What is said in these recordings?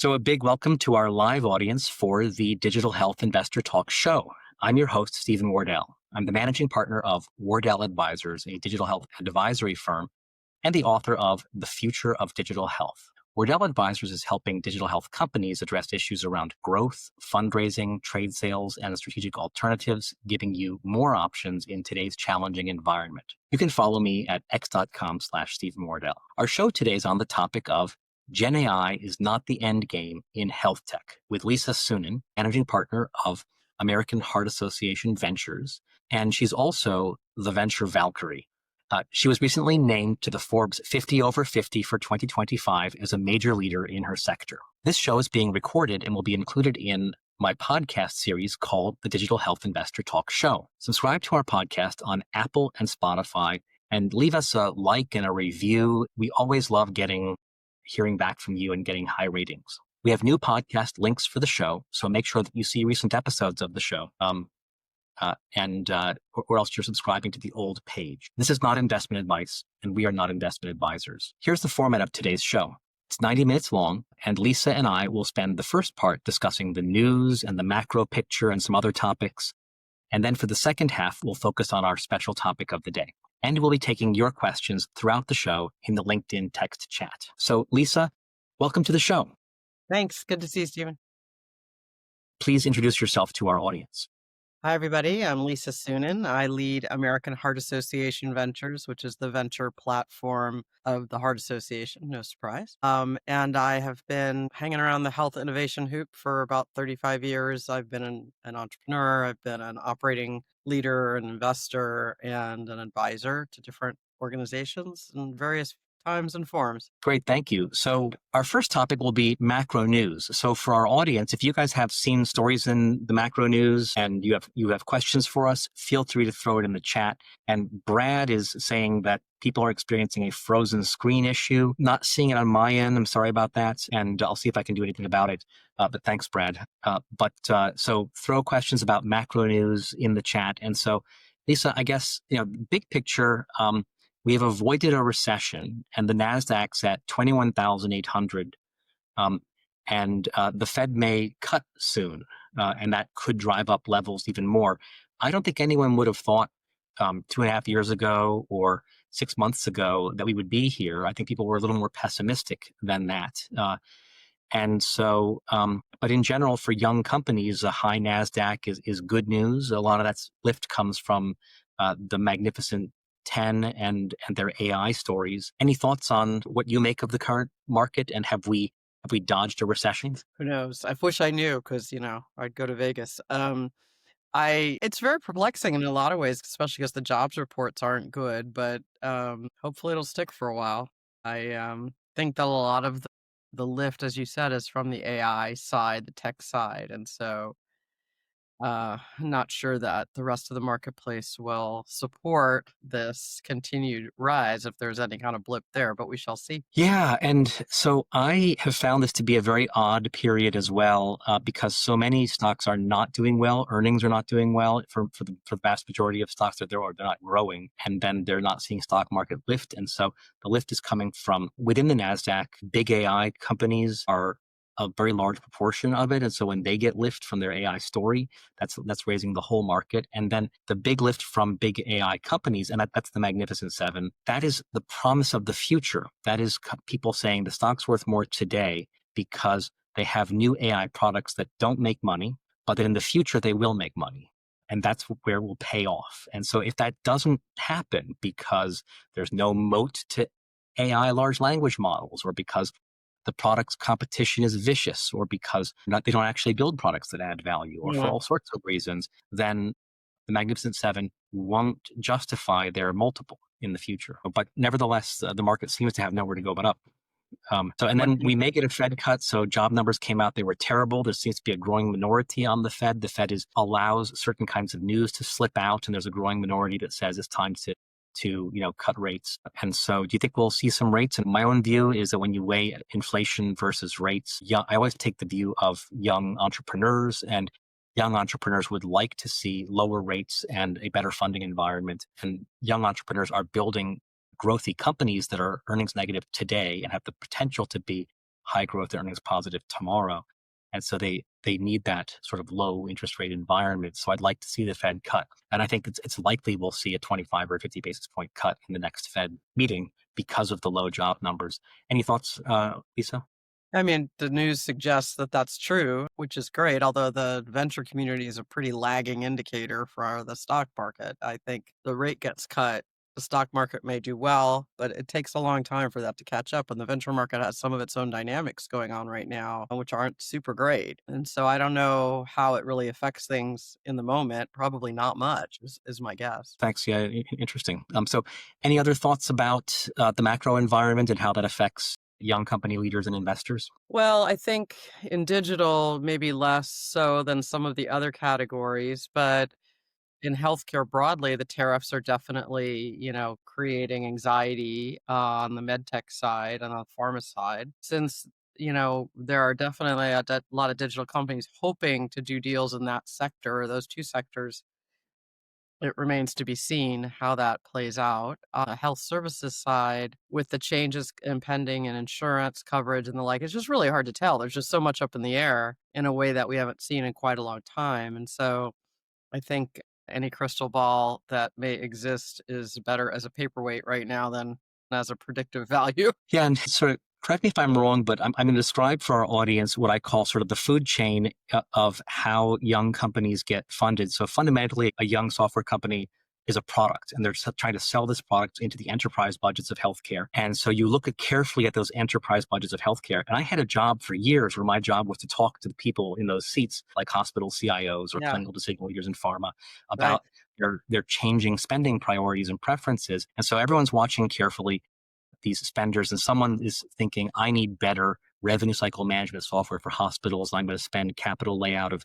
So, a big welcome to our live audience for the Digital Health Investor Talk show. I'm your host, Stephen Wardell. I'm the managing partner of Wardell Advisors, a digital health advisory firm, and the author of The Future of Digital Health. Wardell Advisors is helping digital health companies address issues around growth, fundraising, trade sales, and strategic alternatives, giving you more options in today's challenging environment. You can follow me at x.com/Stephen Wardell. Our show today is on the topic of GenAI is not the end game in health tech, with Lisa Suennen, managing partner of American Heart Association Ventures, and she's also the Venture Valkyrie. She was recently named to the Forbes 50 over 50 for 2025 as a major leader in her sector. This show is being recorded and will be included in my podcast series called The Digital Health Investor Talk Show. Subscribe to our podcast on Apple and Spotify and leave us a like and a review. We always love hearing back from you and getting high ratings. We have new podcast links for the show, so make sure that you see recent episodes of the show. Or else you're subscribing to the old page. This is not investment advice, and we are not investment advisors. Here's the format of today's show. It's 90 minutes long, and Lisa and I will spend the first part discussing the news and the macro picture and some other topics. And then for the second half, we'll focus on our special topic of the day. And we'll be taking your questions throughout the show in the LinkedIn text chat. So, Lisa, welcome to the show. Thanks. Good to see you, Stephen. Please introduce yourself to our audience. Hi, everybody. I'm Lisa Suennen. I lead American Heart Association Ventures, which is the venture platform of the Heart Association. No surprise. And I have been hanging around the health innovation hoop for about 35 years. I've been an entrepreneur. I've been an operating leader, an investor, and an advisor to different organizations in various times and forms. Great, thank you. So our first topic will be macro news. So for our audience, if you guys have seen stories in the macro news and you have questions for us, feel free to throw it in the chat. And Brad is saying that people are experiencing a frozen screen issue. Not seeing it on my end. I'm sorry about that. And I'll see if I can do anything about it. But thanks, Brad. So throw questions about macro news in the chat. And so, Lisa, I guess, big picture, we have avoided a recession, and the Nasdaq's at 21,800, and the Fed may cut soon, and that could drive up levels even more. I don't think anyone would have thought 2.5 years ago or 6 months ago that we would be here. I think people were a little more pessimistic than that. But in general, for young companies, a high Nasdaq is good news. A lot of that lift comes from the Magnificent 10 and their AI stories. Any thoughts on what you make of the current market, and have we dodged a recession? Who knows? I wish I knew, because I'd go to Vegas. It's very perplexing in a lot of ways, especially because the jobs reports aren't good. But hopefully it'll stick for a while. I think that a lot of the lift, as you said, is from the AI side, the tech side, and so not sure that the rest of the marketplace will support this continued rise if there's any kind of blip there, but we shall see. Yeah, and so I have found this to be a very odd period as well, because so many stocks are not doing well. Earnings are not doing well for the vast majority of stocks. They're not growing, and then they're not seeing stock market lift. And so the lift is coming from within the Nasdaq. Big AI companies are a very large proportion of it. And so when they get lift from their AI story, that's raising the whole market. And then the big lift from big AI companies, and that's the Magnificent Seven, that is the promise of the future. That is people saying the stock's worth more today because they have new AI products that don't make money, but that in the future they will make money. And that's where it will pay off. And so if that doesn't happen because there's no moat to AI large language models, or because the product's competition is vicious, or because they don't actually build products that add value, or for all sorts of reasons, then the Magnificent Seven won't justify their multiple in the future. But nevertheless, the market seems to have nowhere to go but up. Then we may get a Fed cut. So job numbers came out, they were terrible. There seems to be a growing minority on the Fed. The Fed allows certain kinds of news to slip out, and there's a growing minority that says it's time to cut rates. And so do you think we'll see some rates? And my own view is that when you weigh inflation versus rates, I always take the view of young entrepreneurs, and young entrepreneurs would like to see lower rates and a better funding environment. And young entrepreneurs are building growthy companies that are earnings negative today and have the potential to be high growth earnings positive tomorrow. And so they need that sort of low interest rate environment. So I'd like to see the Fed cut. And I think it's likely we'll see a 25 or 50 basis point cut in the next Fed meeting because of the low job numbers. Any thoughts, Lisa? I mean, the news suggests that that's true, which is great, although the venture community is a pretty lagging indicator for the stock market. I think the rate gets cut, the stock market may do well, but it takes a long time for that to catch up. And the venture market has some of its own dynamics going on right now, which aren't super great. And so I don't know how it really affects things in the moment. Probably not much, is my guess. Thanks. Yeah, interesting. So, any other thoughts about the macro environment and how that affects young company leaders and investors? Well, I think in digital, maybe less so than some of the other categories, but in healthcare broadly, the tariffs are definitely, creating anxiety on the med tech side and on the pharma side. Since, there are definitely a lot of digital companies hoping to do deals in that sector, or those two sectors, it remains to be seen how that plays out. On the health services side, with the changes impending in insurance coverage and the like, it's just really hard to tell. There's just so much up in the air in a way that we haven't seen in quite a long time. And so I think any crystal ball that may exist is better as a paperweight right now than as a predictive value. Yeah, and sort of correct me if I'm wrong, but I'm going to describe for our audience what I call sort of the food chain of how young companies get funded. So fundamentally, a young software company is a product, and they're trying to sell this product into the enterprise budgets of healthcare. And so you look carefully at those enterprise budgets of healthcare. And I had a job for years where my job was to talk to the people in those seats, like hospital CIOs or Yeah, clinical decision leaders in pharma, right. about their changing spending priorities and preferences. And so everyone's watching carefully these spenders, and someone is thinking, I need better revenue cycle management software for hospitals. I'm going to spend capital layout of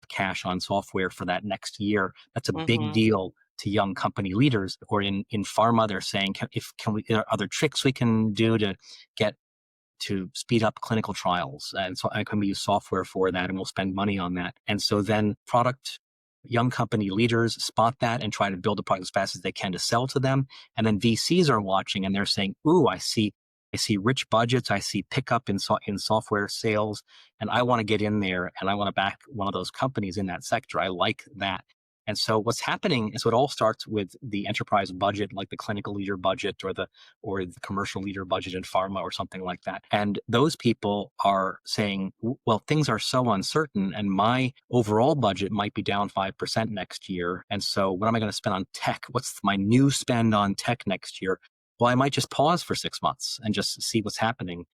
cash on software for that next year. That's a big Hmm. deal to young company leaders. Or in pharma, they're saying, can we, are there tricks we can do to get to speed up clinical trials? And so I can we use software for that, and we'll spend money on that. And so then young company leaders spot that and try to build a product as fast as they can to sell to them. And then VCs are watching and they're saying, ooh, I see rich budgets. I see pickup in software sales, and I want to get in there and I want to back one of those companies in that sector. I like that. And so what's happening is, it all starts with the enterprise budget, like the clinical leader budget or the commercial leader budget in pharma or something like that. And those people are saying, well, things are so uncertain, and my overall budget might be down 5% next year. And so what am I going to spend on tech? What's my new spend on tech next year? Well, I might just pause for 6 months and just see what's happening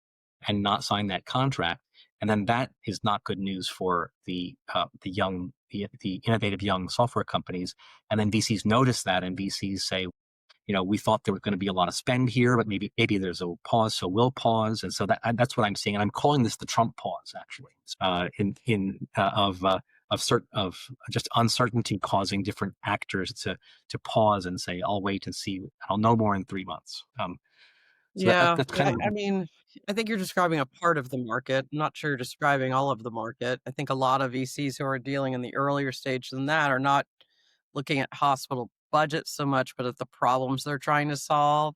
and not sign that contract. And then that is not good news for the innovative young software companies. And then VCs notice that, and VCs say, we thought there was going to be a lot of spend here, but maybe there's a pause, so we'll pause. And so that's what I'm seeing, and I'm calling this the Trump pause, actually, in of just uncertainty causing different actors to pause and say, I'll wait and see. I'll know more in 3 months. So Yeah, that's kind yeah. of I mean, I think you're describing a part of the market. I'm not sure you're describing all of the market. I think a lot of VCs who are dealing in the earlier stage than that are not looking at hospital budgets so much, but at the problems they're trying to solve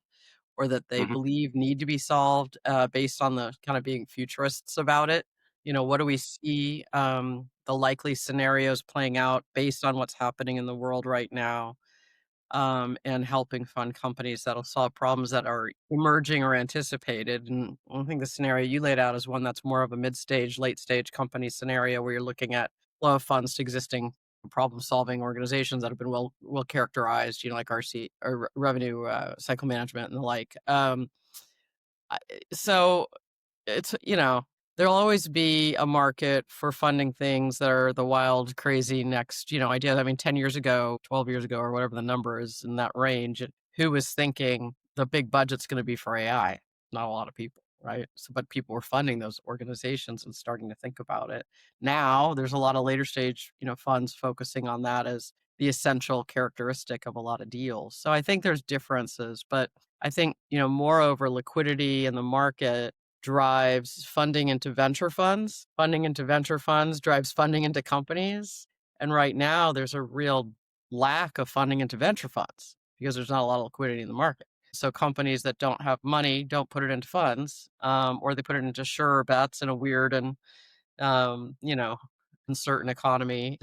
or that they mhm. believe need to be solved based on the kind of being futurists about it. What do we see the likely scenarios playing out based on what's happening in the world right now? And helping fund companies that'll solve problems that are emerging or anticipated. And I think the scenario you laid out is one that's more of a mid-stage, late-stage company scenario where you're looking at flow of funds to existing problem-solving organizations that have been well characterized, like RC or revenue cycle management and the like. So it's there'll always be a market for funding things that are the wild, crazy next, idea. I mean, 10 years ago, 12 years ago, or whatever the number is in that range, who was thinking the big budget's going to be for AI? Not a lot of people, right? So, but people were funding those organizations and starting to think about it. Now there's a lot of later stage, funds focusing on that as the essential characteristic of a lot of deals. So I think there's differences, but I think, moreover, liquidity in the market drives funding into venture funds. Funding into venture funds drives funding into companies. And right now, there's a real lack of funding into venture funds because there's not a lot of liquidity in the market. So companies that don't have money don't put it into funds, or they put it into sure bets in a weird and you know, uncertain economy.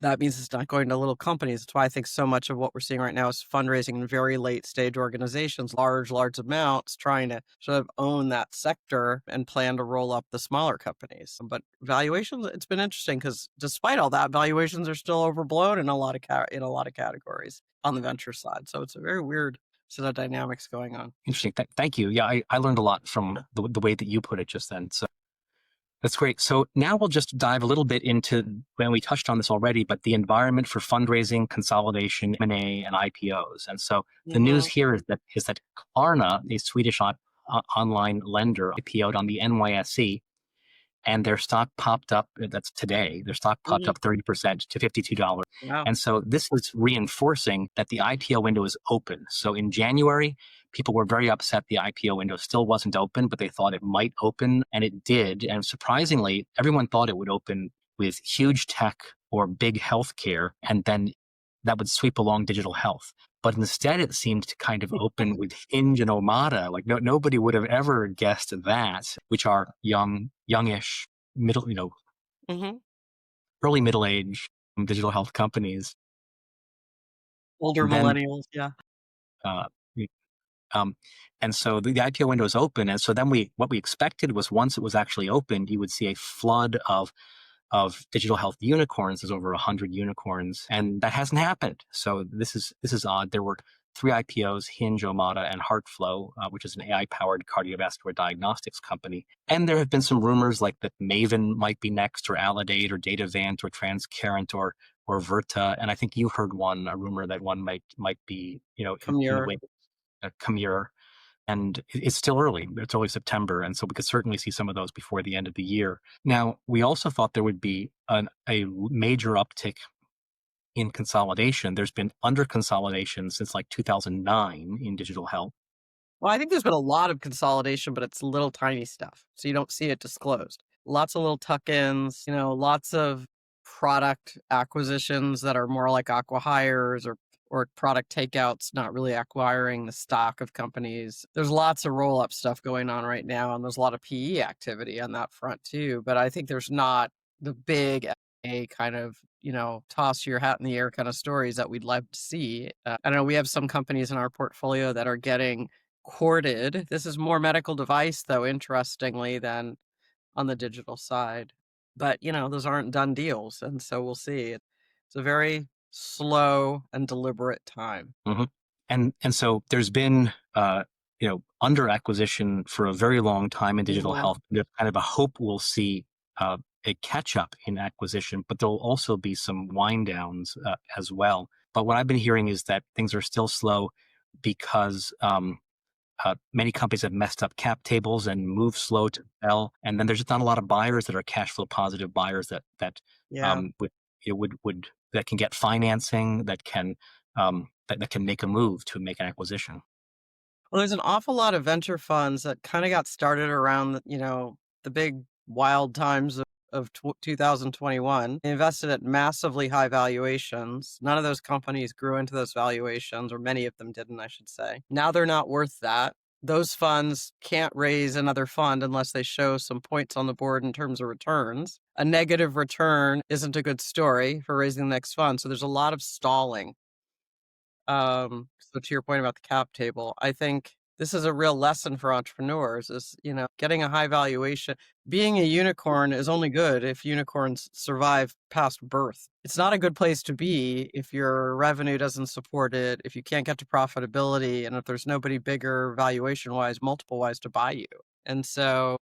That means it's not going to little companies. That's why I think so much of what we're seeing right now is fundraising in very late stage organizations, large amounts, trying to sort of own that sector and plan to roll up the smaller companies. But valuations, it's been interesting because despite all that, valuations are still overblown in a lot of in a lot of categories on the venture side. So it's a very weird set of dynamics going on. Interesting. Thank you. Yeah, I learned a lot from the way that you put it just then. So that's great. So now we'll just dive a little bit into, when we touched on this already, but the environment for fundraising, consolidation, M&A, and IPOs. And so the news Hmm. here is that Klarna, a Swedish online lender, IPO'd on the NYSE, and their stock popped up. That's today. Their stock popped Hmm. up 30% to $52. Wow. And so this was reinforcing that the IPO window is open. So in January, people were very upset the IPO window still wasn't open, but they thought it might open, and it did. And surprisingly, everyone thought it would open with huge tech or big healthcare, and then that would sweep along digital health. But instead, it seemed to kind of open with Hinge and Omada. Like nobody would have ever guessed that, which are youngish, middle, Hmm. early middle age digital health companies. Older And then, millennials. Yeah. uh, we- um, and so the IPO window is open. And so then what we expected was, once it was actually opened, you would see a flood of digital health unicorns. There's over 100 unicorns, and that hasn't happened. So this is odd. There were three IPOs: Hinge, Omada, and Heartflow, which is an AI-powered cardiovascular diagnostics company. And there have been some rumors like that Maven might be next, or Aledade, or Datavant, or Transcarent, or Verta. And I think you heard a rumor that one might be in the Come wing, Commure. And it's still early. It's only September, and so we could certainly see some of those before the end of the year. Now, we also thought there would be a major uptick in consolidation. There's been under consolidation since like 2009 in digital health. Well, I think there's been a lot of consolidation, but it's little tiny stuff. So you don't see it disclosed. Lots of little tuck-ins, lots of product acquisitions that are more like acqui-hires or product takeouts, not really acquiring the stock of companies. There's lots of roll-up stuff going on right now, and there's a lot of PE activity on that front too. But I think there's not the big a kind of toss your hat in the air kind of stories that we'd love to see. I know we have some companies in our portfolio that are getting courted. This is more medical device, though, interestingly, than on the digital side. But, those aren't done deals. And so we'll see. It's a very slow and deliberate time. Mhm. And so there's been under acquisition for a very long time in digital Mhm. health. There's kind of a hope we'll see a catch up in acquisition, but there'll also be some wind downs as well. But what I've been hearing is that things are still slow because many companies have messed up cap tables and moved slow to sell, and then there's just not a lot of buyers that are cash flow positive buyers Yeah. would that can get financing, that can make a move to make an acquisition. Well, there's an awful lot of venture funds that kind of got started around, the big wild times of 2021. They invested at massively high valuations. None of those companies grew into those valuations, or many of them didn't, I should say. Now they're not worth that. Those funds can't raise another fund unless they show some points on the board in terms of returns. A negative return isn't a good story for raising the next fund. So there's a lot of stalling. So to your point about the cap table, I think this is a real lesson for entrepreneurs is, getting a high valuation. Being a unicorn is only good if unicorns survive past birth. It's not a good place to be if your revenue doesn't support it, if you can't get to profitability, and if there's nobody bigger valuation wise, multiple wise to buy you. And so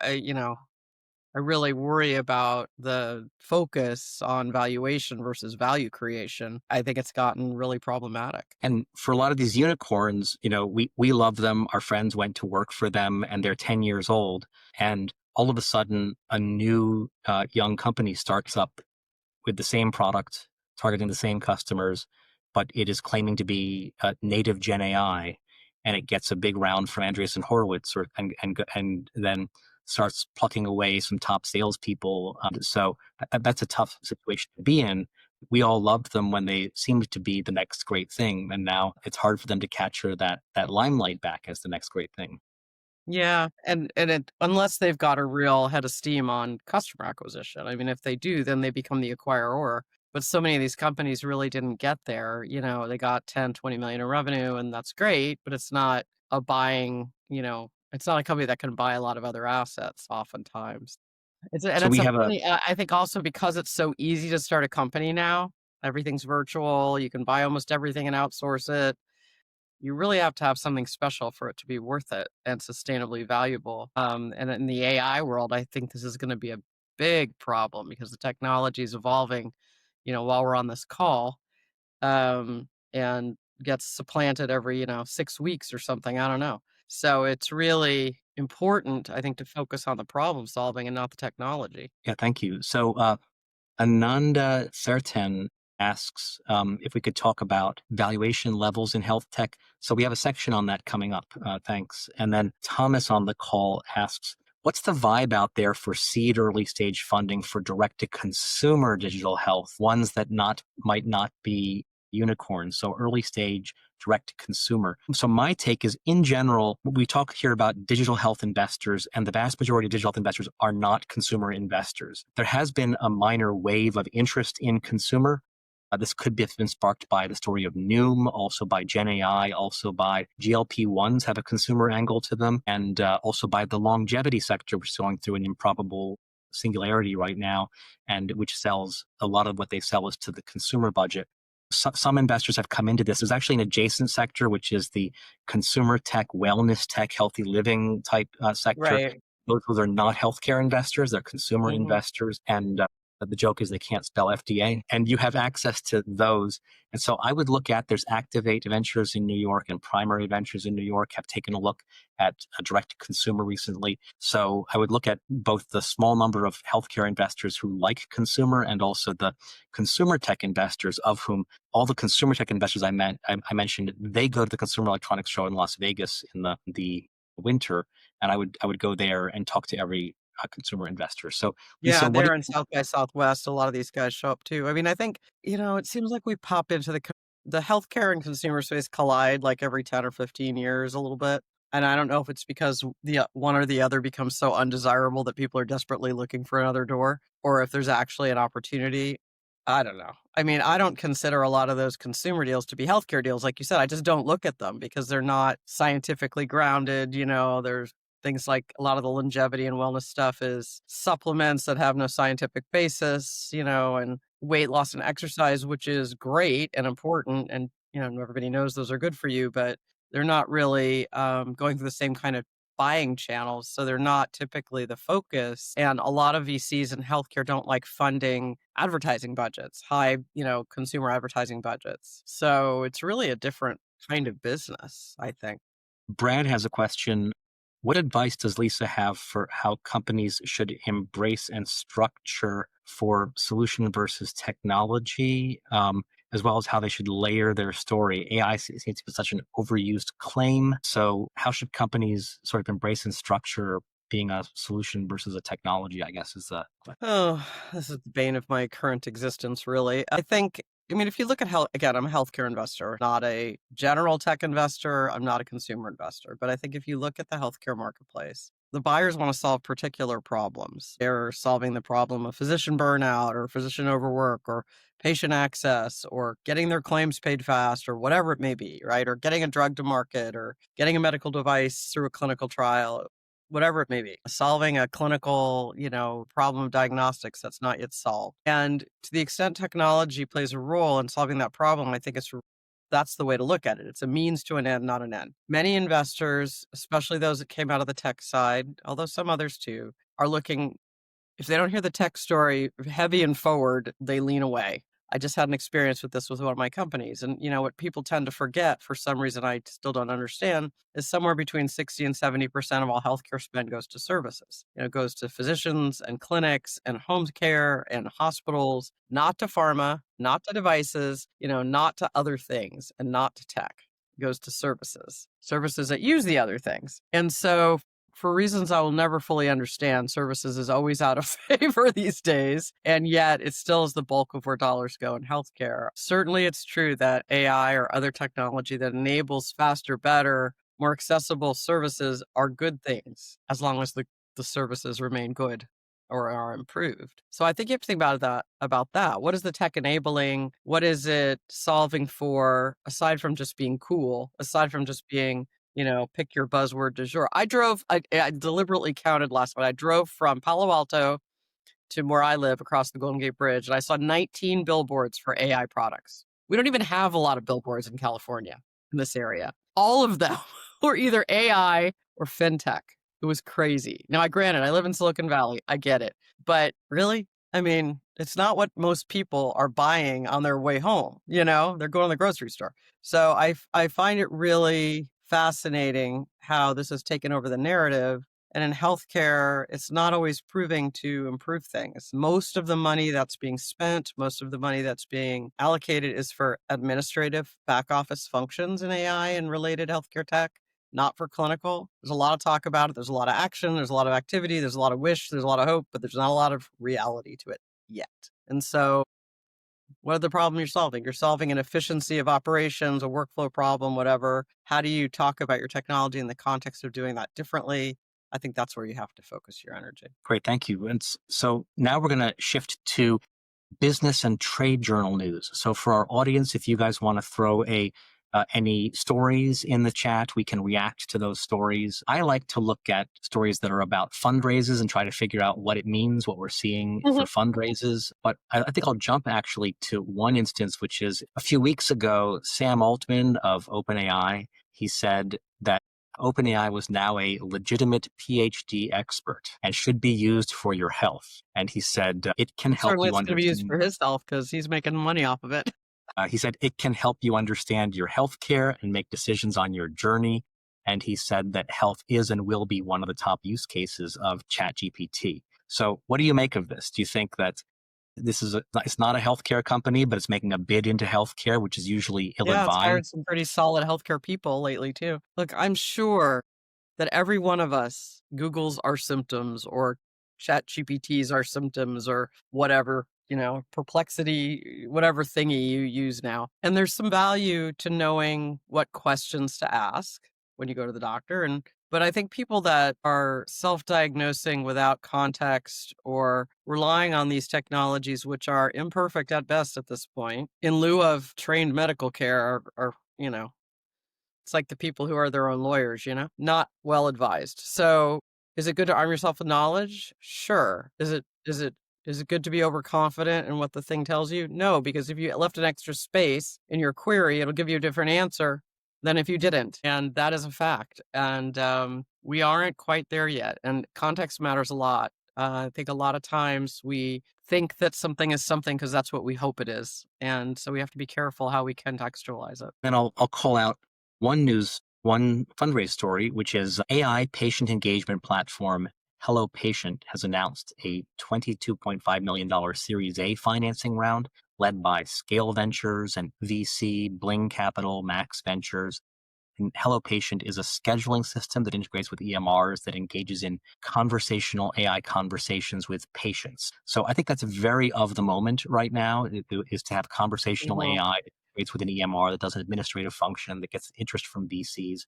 I really worry about the focus on valuation versus value creation. I think it's gotten really problematic. And for a lot of these unicorns, we love them. Our friends went to work for them, and they're 10 years old. And all of a sudden, a new young company starts up with the same product, targeting the same customers, but it is claiming to be native Gen AI, and it gets a big round from Andreessen Horowitz, and then starts plucking away some top salespeople. So that's a tough situation to be in. We all loved them when they seemed to be the next great thing, and now it's hard for them to capture that limelight back as the next great thing. Yeah, and it unless they've got a real head of steam on customer acquisition. I mean, if they do, then they become the acquirer. But so many of these companies really didn't get there. They got 10, 20 million in revenue, and that's great, but it's not a buying, it's not a company that can buy a lot of other assets oftentimes. And So it's we a have a funny, I think also because it's so easy to start a company now, everything's virtual, you can buy almost everything and outsource it. You really have to have something special for it to be worth it and sustainably valuable. And in the AI world, I think this is going to be a big problem because the technology is evolving, while we're on this call, and gets supplanted every, 6 weeks or something. I don't know. So it's really important, I think, to focus on the problem solving and not the technology. Yeah, thank you. So Ananda Serten asks if we could talk about valuation levels in health tech. So we have a section on that coming up. Thanks. And then Thomas on the call asks, what's the vibe out there for seed early stage funding for direct to consumer digital health, ones that might not be unicorns? So early stage direct to consumer. So my take is, in general, we talk here about digital health investors, and the vast majority of digital health investors are not consumer investors. There has been a minor wave of interest in consumer. This could have been sparked by the story of Noom, also by GenAI, also by GLP-1s have a consumer angle to them, and also by the longevity sector, which is going through an improbable singularity right now, and which sells a lot of what they sell is to the consumer budget. Some investors have come into this. There's actually an adjacent sector, which is the consumer tech, wellness tech, healthy living type sector. Right. Those are not healthcare investors, they're consumer Hmm. investors. And the joke is they can't spell FDA. And you have access to those. And so I would look at, there's Activate Ventures in New York and Primary Ventures in New York have taken a look at a direct to consumer recently. So I would look at both the small number of healthcare investors who like consumer and also the consumer tech investors, of whom all the consumer tech investors I mentioned, they go to the Consumer Electronics Show in Las Vegas in the winter, and I would go there and talk to every consumer investor. So, Lisa, Yeah, what do there in South by Southwest, a lot of these guys show up too. I mean, I think, it seems like we pop into the healthcare and consumer space collide like every 10 or 15 years a little bit. And I don't know if it's because the one or the other becomes so undesirable that people are desperately looking for another door, or if there's actually an opportunity. I don't know. I mean, I don't consider a lot of those consumer deals to be healthcare deals. Like you said, I just don't look at them because they're not scientifically grounded. There's things like a lot of the longevity and wellness stuff is supplements that have no scientific basis, and weight loss and exercise, which is great and important. And, everybody knows those are good for you, but they're not really going through the same kind of buying channels. So they're not typically the focus. And a lot of VCs in healthcare don't like funding advertising budgets, high, consumer advertising budgets. So it's really a different kind of business, I think. Brad has a question. What advice does Lisa have for how companies should embrace and structure for solution versus technology, as well as how they should layer their story? AI seems to be such an overused claim. So, how should companies sort of embrace and structure being a solution versus a technology, I guess, is the question. Oh, this is the bane of my current existence, really. I mean, if you look at health, again, I'm a healthcare investor, not a general tech investor. I'm not a consumer investor. But I think if you look at the healthcare marketplace, the buyers want to solve particular problems. They're solving the problem of physician burnout or physician overwork or patient access or getting their claims paid fast or whatever it may be, right? Or getting a drug to market or getting a medical device through a clinical trial, whatever it may be, solving a clinical, problem of diagnostics that's not yet solved. And to the extent technology plays a role in solving that problem, I think that's the way to look at it. It's a means to an end, not an end. Many investors, especially those that came out of the tech side, although some others too, are looking, if they don't hear the tech story heavy and forward, they lean away. I just had an experience with this with one of my companies. And, what people tend to forget for some reason I still don't understand is somewhere between 60 and 70% of all healthcare spend goes to services. It goes to physicians and clinics and home care and hospitals, not to pharma, not to devices, not to other things and not to tech. It goes to services that use the other things. And so for reasons I will never fully understand, services is always out of favor these days, and yet it still is the bulk of where dollars go in healthcare. Certainly, it's true that AI or other technology that enables faster, better, more accessible services are good things as long as the services remain good or are improved. So I think you have to think about that. What is the tech enabling? What is it solving for aside from just being cool, aside from just being, pick your buzzword du jour. I deliberately counted last night. I drove from Palo Alto to where I live across the Golden Gate Bridge, and I saw 19 billboards for AI products. We don't even have a lot of billboards in California in this area. All of them were either AI or fintech. It was crazy. Now, granted, I live in Silicon Valley. I get it. But really, I mean, it's not what most people are buying on their way home. They're going to the grocery store. So I find it really fascinating how this has taken over the narrative, and in healthcare, it's not always proving to improve things. Most of the money that's being spent, most of the money that's being allocated is for administrative back office functions in AI and related healthcare tech, not for clinical. There's a lot of talk about it. There's a lot of action. There's a lot of activity. There's a lot of wish. There's a lot of hope, but there's not a lot of reality to it yet. And so what are the problem you're solving? You're solving an efficiency of operations, a workflow problem, whatever. How do you talk about your technology in the context of doing that differently? I think that's where you have to focus your energy. Great, thank you. And so now we're going to shift to business and trade journal news. So for our audience, if you guys want to throw any stories in the chat, we can react to those stories. I like to look at stories that are about fundraisers and try to figure out what it means, what we're seeing Mhm. for fundraisers. But I think I'll jump actually to one instance, which is a few weeks ago, Sam Altman of OpenAI, he said that OpenAI was now a legitimate PhD expert and should be used for your health. And he said it can help Certainly you it's going to be used understand. for his health because he's making money off of it. He said it can help you understand your healthcare and make decisions on your journey. And he said that health is and will be one of the top use cases of ChatGPT. So, what do you make of this? Do you think that it's not a healthcare company, but it's making a bid into healthcare, which is usually ill Yeah, it's advised? hired some pretty solid healthcare people lately too. Look, I'm sure that every one of us Googles our symptoms or chat GPTs our symptoms or whatever, perplexity, whatever thingy you use now. And there's some value to knowing what questions to ask when you go to the doctor. But I think people that are self-diagnosing without context or relying on these technologies, which are imperfect at best at this point, in lieu of trained medical care are it's like the people who are their own lawyers, not well advised. So is it good to arm yourself with knowledge? Sure. Is it good to be overconfident in what the thing tells you? No, because if you left an extra space in your query, it'll give you a different answer than if you didn't. And that is a fact. And we aren't quite there yet. And context matters a lot. I think a lot of times we think that something is something because that's what we hope it is. And so we have to be careful how we contextualize it. Then I'll call out one fundraise story, which is AI patient engagement platform Hello Patient has announced a $22.5 million Series A financing round led by Scale Ventures and VC, Bling Capital, Max Ventures. And Hello Patient is a scheduling system that integrates with EMRs that engages in conversational AI conversations with patients. So I think that's very of the moment right now, is to have conversational Mhm, AI that integrates with an EMR that does an administrative function that gets interest from VCs.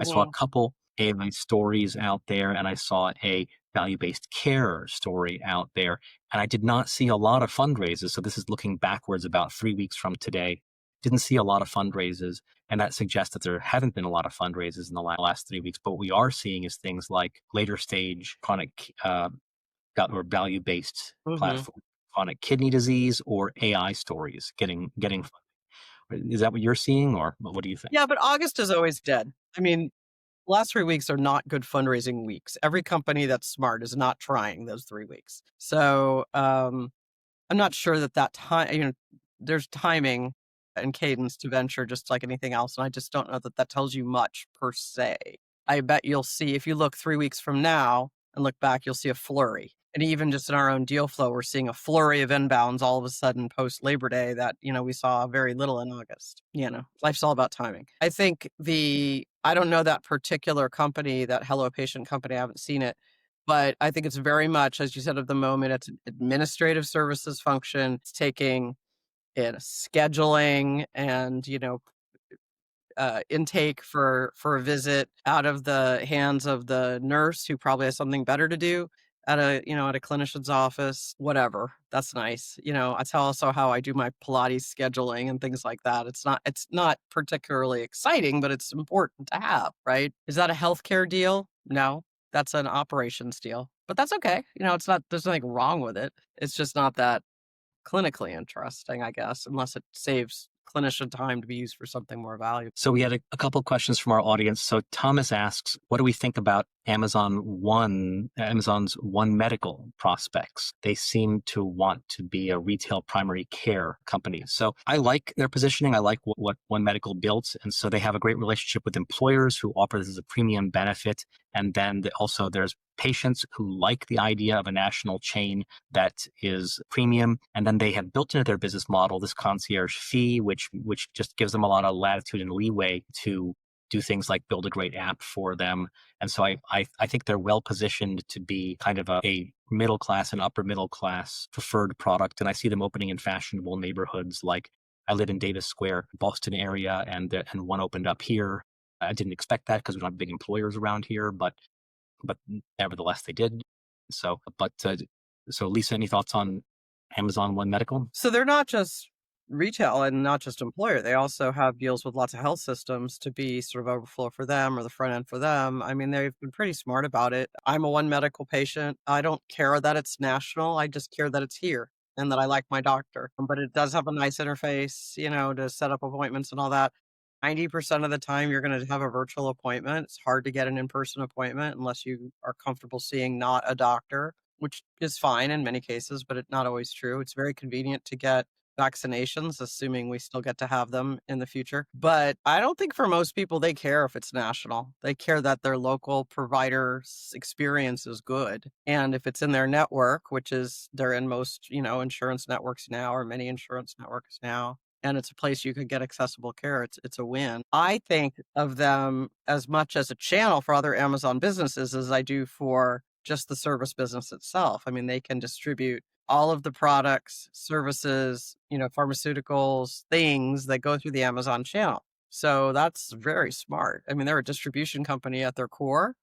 I saw a mhm. couple AI stories out there, and I saw a value-based care story out there, and I did not see a lot of fundraisers. So this is looking backwards about 3 weeks from today. Didn't see a lot of fundraisers, and that suggests that there haven't been a lot of fundraisers in the last 3 weeks. But what we are seeing is things like later stage chronic or value-based Mhm. platform, chronic kidney disease, or AI stories getting funding. Is that what you're seeing, or what do you think? Yeah, but August is always dead. I mean, last 3 weeks are not good fundraising weeks. Every company that's smart is not trying those 3 weeks. So, I'm not sure that time there's timing and cadence to venture just like anything else, and I just don't know that that tells you much per se. I bet you'll see if you look 3 weeks from now and look back, you'll see a flurry. And even just in our own deal flow, we're seeing a flurry of inbounds all of a sudden post Labor Day that, we saw very little in August. Life's all about timing. I think the I don't know that particular company, that Hello Patient company, I haven't seen it, but I think it's very much, as you said, of the moment, it's an administrative services function. It's taking in scheduling and, intake for a visit out of the hands of the nurse who probably has something better to do at a clinician's office, whatever. That's nice. That's also how I do my Pilates scheduling and things like that. It's not particularly exciting, but it's important to have, right? Is that a healthcare deal? No, that's an operations deal. But that's okay. It's not there's nothing wrong with it. It's just not that clinically interesting, I guess, unless it saves clinician time to be used for something more valuable. So we had a couple of questions from our audience. So Thomas asks, what do we think about Amazon's One Medical prospects? They seem to want to be a retail primary care company. So I like their positioning. I like what One Medical built. And so they have a great relationship with employers who offer this as a premium benefit. And then also there's patients who like the idea of a national chain that is premium. And then they have built into their business model this concierge fee, which just gives them a lot of latitude and leeway to do things like build a great app for them. And so I think they're well positioned to be kind of a middle class and upper middle class preferred product. And I see them opening in fashionable neighborhoods. Like I live in Davis Square, Boston area, and one opened up here. I didn't expect that because we don't have big employers around here, but nevertheless they did. So Lisa, any thoughts on Amazon One Medical? So they're not just retail and not just employer. They also have deals with lots of health systems to be sort of overflow for them or the front end for them. I mean, they've been pretty smart about it. I'm a One Medical patient. I don't care that it's national. I just care that it's here and that I like my doctor. But it does have a nice interface, to set up appointments and all that. 90% of the time, you're going to have a virtual appointment. It's hard to get an in person appointment unless you are comfortable seeing not a doctor, which is fine in many cases, but it's not always true. It's very convenient to get vaccinations, assuming we still get to have them in the future. But I don't think for most people, they care if it's national. They care that their local provider's experience is good. And if it's in their network, which is they're in most, insurance networks now or many insurance networks now, and it's a place you could get accessible care, it's a win. I think of them as much as a channel for other Amazon businesses as I do for just the service business itself. I mean, they can distribute all of the products, services, pharmaceuticals, things that go through the Amazon channel. So that's very smart. I mean, they're a distribution company at their core,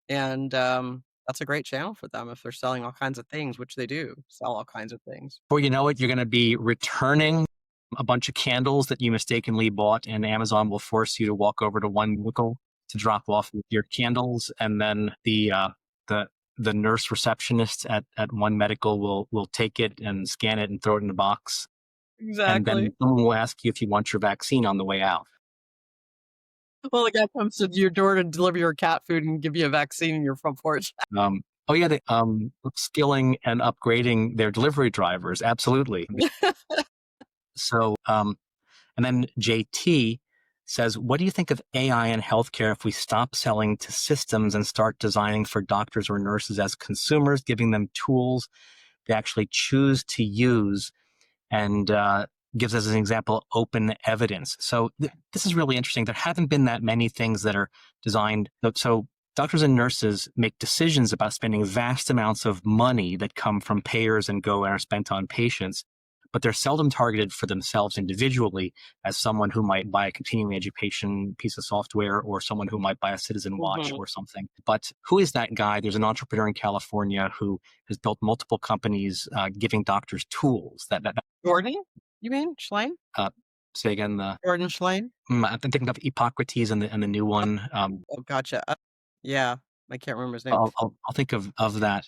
and that's a great channel for them if they're selling all kinds of things, which they do sell all kinds of things. Before you know it, you're going to be returning a bunch of candles that you mistakenly bought, and Amazon will force you to walk over to One Medical to drop off your candles, and then the nurse receptionist at One Medical will take it and scan it and throw it in a box, and then Exactly. someone will ask you if you want your vaccine on the way out. Well, the guy comes to your door to deliver your cat food and give you a vaccine in your front porch. Oh yeah, they upskilling and upgrading their delivery drivers, absolutely. So and then JT says, what do you think of AI in healthcare if we stop selling to systems and start designing for doctors or nurses as consumers, giving them tools they actually choose to use, and gives as an example open evidence. So this is really interesting. There haven't been that many things that are designed. So doctors and nurses make decisions about spending vast amounts of money that come from payers and go and are spent on patients, but they're seldom targeted for themselves individually as someone who might buy a continuing education piece of software or someone who might buy a citizen watch Mhm. or something. But who is that guy? There's an entrepreneur in California who has built multiple companies giving doctors tools that Gordon? You mean Schlein? uh, say again, Gordon Schlein? I'm thinking of Hippocrates and the new one. Oh, gotcha. Yeah, I can't remember his name. I'll think of that.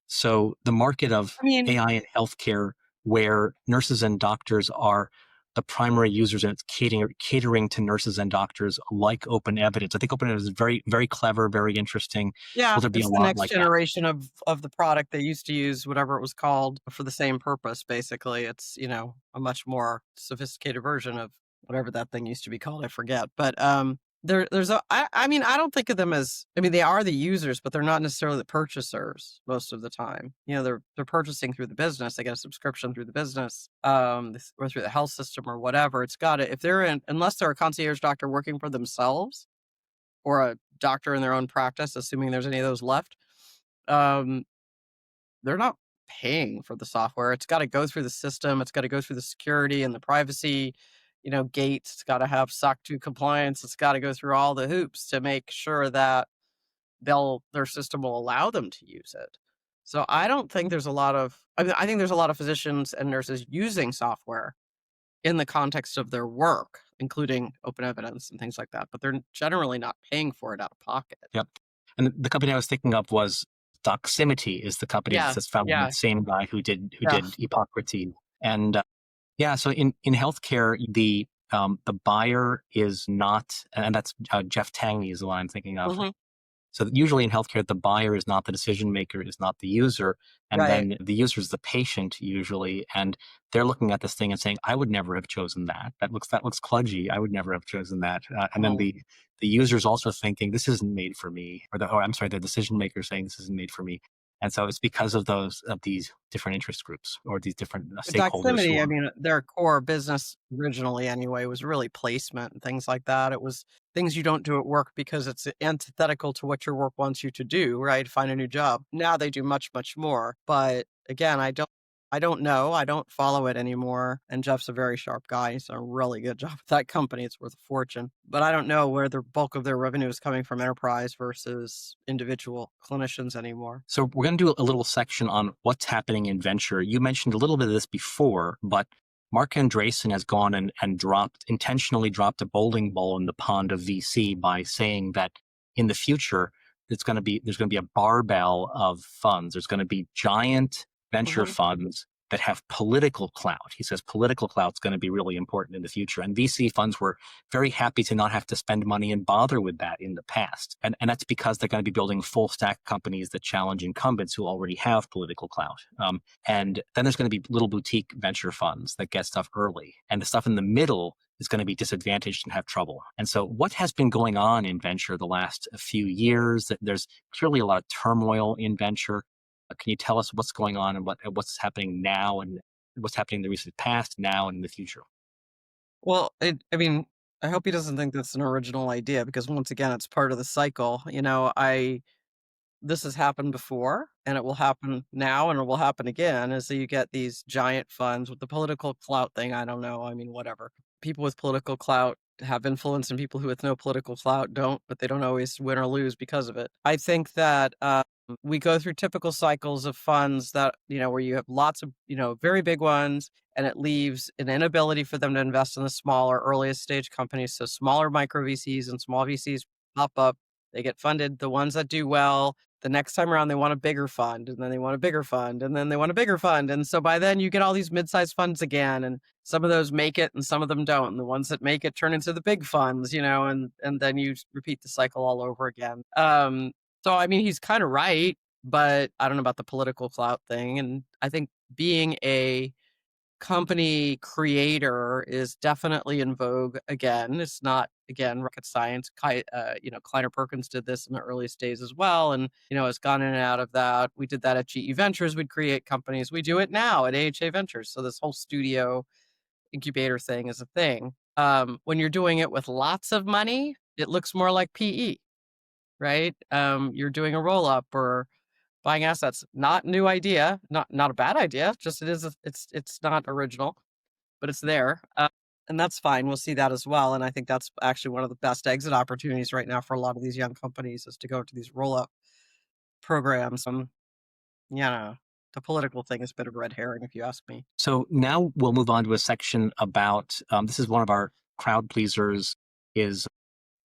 So the market of I mean, AI in healthcare, where nurses and doctors are the primary users, and it's catering to nurses and doctors, like open evidence. I think open evidence is very, very clever, very interesting. yeah, Will there be a it's the lot next like that? generation of the product. They used to use whatever it was called for the same purpose, basically. It's, a much more sophisticated version of whatever that thing used to be called, I forget. But, I mean, I don't think of them as, I mean, they are the users, but they're not necessarily the purchasers most of the time. They're purchasing through the business. They get a subscription through the business, or through the health system or whatever. It's got to, if they're in, unless they're a concierge doctor working for themselves, or a doctor in their own practice, assuming there's any of those left, um, they're not paying for the software. It's got to go through the system. It's got to go through the security and the privacy, gates. It's got to have SOC 2 compliance. It's got to go through all the hoops to make sure that their system will allow them to use it. So I don't think there's a lot of I mean, I think there's a lot of physicians and nurses using software in the context of their work, including open evidence and things like that, but they're generally not paying for it out of pocket. Yep. And the company I was thinking of was Doximity is the company Yeah, that's founded by yeah, the same guy who yeah. did Hippocrates. And yeah, so in healthcare, the buyer is not, and that's Jeff Tangney is the one I'm thinking of. Mhm, So usually in healthcare, the buyer is not the decision maker, is not the user, and right. then the user is the patient usually, and they're looking at this thing and saying, "I would never have chosen that. That looks kludgy. I would never have chosen that." And then Oh. the user is also thinking, "This isn't made for me," or I'm sorry, the decision maker saying, "This isn't made for me." And so it's because of these different interest groups or these different stakeholders who Doximity, I are. mean, their core business originally anyway was really placement and things like that. It was things you don't do at work because it's antithetical to what your work wants you to do, right? Find a new job. Now they do much, much more. But again, I don't know. I don't follow it anymore. And Jeff's a very sharp guy. He's done a really good job at that company. It's worth a fortune. But I don't know where the bulk of their revenue is coming from enterprise versus individual clinicians anymore. So we're going to do a little section on what's happening in venture. You mentioned a little bit of this before, but Mark Andreessen has gone and intentionally dropped a bowling ball in the pond of VC by saying that in the future, there's going to be a barbell of funds. There's going to be giant venture Mhm. funds that have political clout. He says political clout is going to be really important in the future. And VC funds were very happy to not have to spend money and bother with that in the past. And that's because they're going to be building full stack companies that challenge incumbents who already have political clout. And then there's going to be little boutique venture funds that get stuff early. And the stuff in the middle is going to be disadvantaged and have trouble. And so what has been going on in venture the last few years? There's clearly a lot of turmoil in venture. Can you tell us what's going on and what's happening now and what's happening in the recent past, now, and in the future? Well, I mean, I hope he doesn't think that's an original idea because once again, it's part of the cycle. This has happened before and it will happen now and it will happen again is that you get these giant funds with the political clout thing. I don't know. I mean, whatever. People with political clout have influence and people who with no political clout don't, but they don't always win or lose because of it. I think that we go through typical cycles of funds that, where you have lots of, very big ones and it leaves an inability for them to invest in the smaller, earliest stage companies. So smaller micro VCs and small VCs pop up. They get funded. The ones that do well, the next time around, they want a bigger fund, and then they want a bigger fund, and then they want a bigger fund. And so by then you get all these mid-sized funds again, and some of those make it and some of them don't. And the ones that make it turn into the big funds, and then you repeat the cycle all over again. So I mean, he's kind of right, but I don't know about the political clout thing. And I think being a company creator is definitely in vogue again. It's not again rocket science. Kleiner Perkins did this in the earliest days as well, and has gone in and out of that. We did that at GE Ventures. We'd create companies. We do it now at AHA Ventures. So this whole studio incubator thing is a thing. When you're doing it with lots of money, it looks more like PE, right? You're doing a roll up or buying assets. Not new idea, not a bad idea, just it's not original, but it's there, and that's fine, we'll see that as well, and I think that's actually one of the best exit opportunities right now for a lot of these young companies is to go to these roll-up programs, the political thing is a bit of a red herring if you ask me. So now we'll move on to a section about this is one of our crowd pleasers is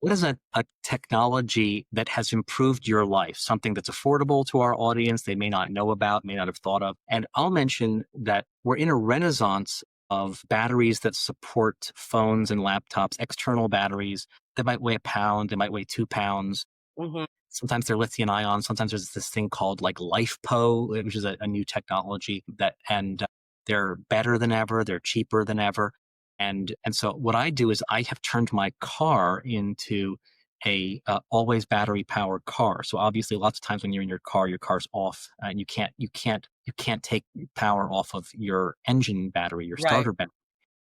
what is a technology that has improved your life, something that's affordable to our audience they may not know about, may not have thought of. And I'll mention that we're in a renaissance of batteries that support phones and laptops, external batteries that might weigh a pound, they might weigh 2 pounds. Mhm. Sometimes they're lithium ion. Sometimes there's this thing called like LifePo, which is a new technology and they're better than ever. They're cheaper than ever. And so what I do is I have turned my car into a always battery powered car. So obviously, lots of times when you're in your car's off, and you can't take power off of your engine battery, your Right. starter battery.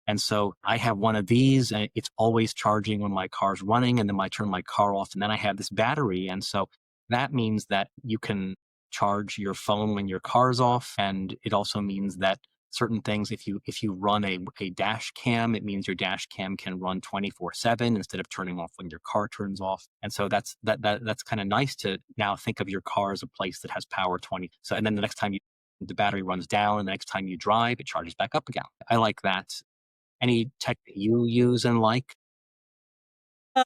And so I have one of these, and it's always charging when my car's running, and then I turn my car off, and then I have this battery. And so that means that you can charge your phone when your car's off. And it also means that certain things, if you run a dash cam, it means your dash cam can run 24/7 instead of turning off when your car turns off. And so that's kind of nice to now think of your car as a place that has power 20. So and then the next time the battery runs down, and the next time you drive, it charges back up again. I like that. Any tech that you use and like? Uh,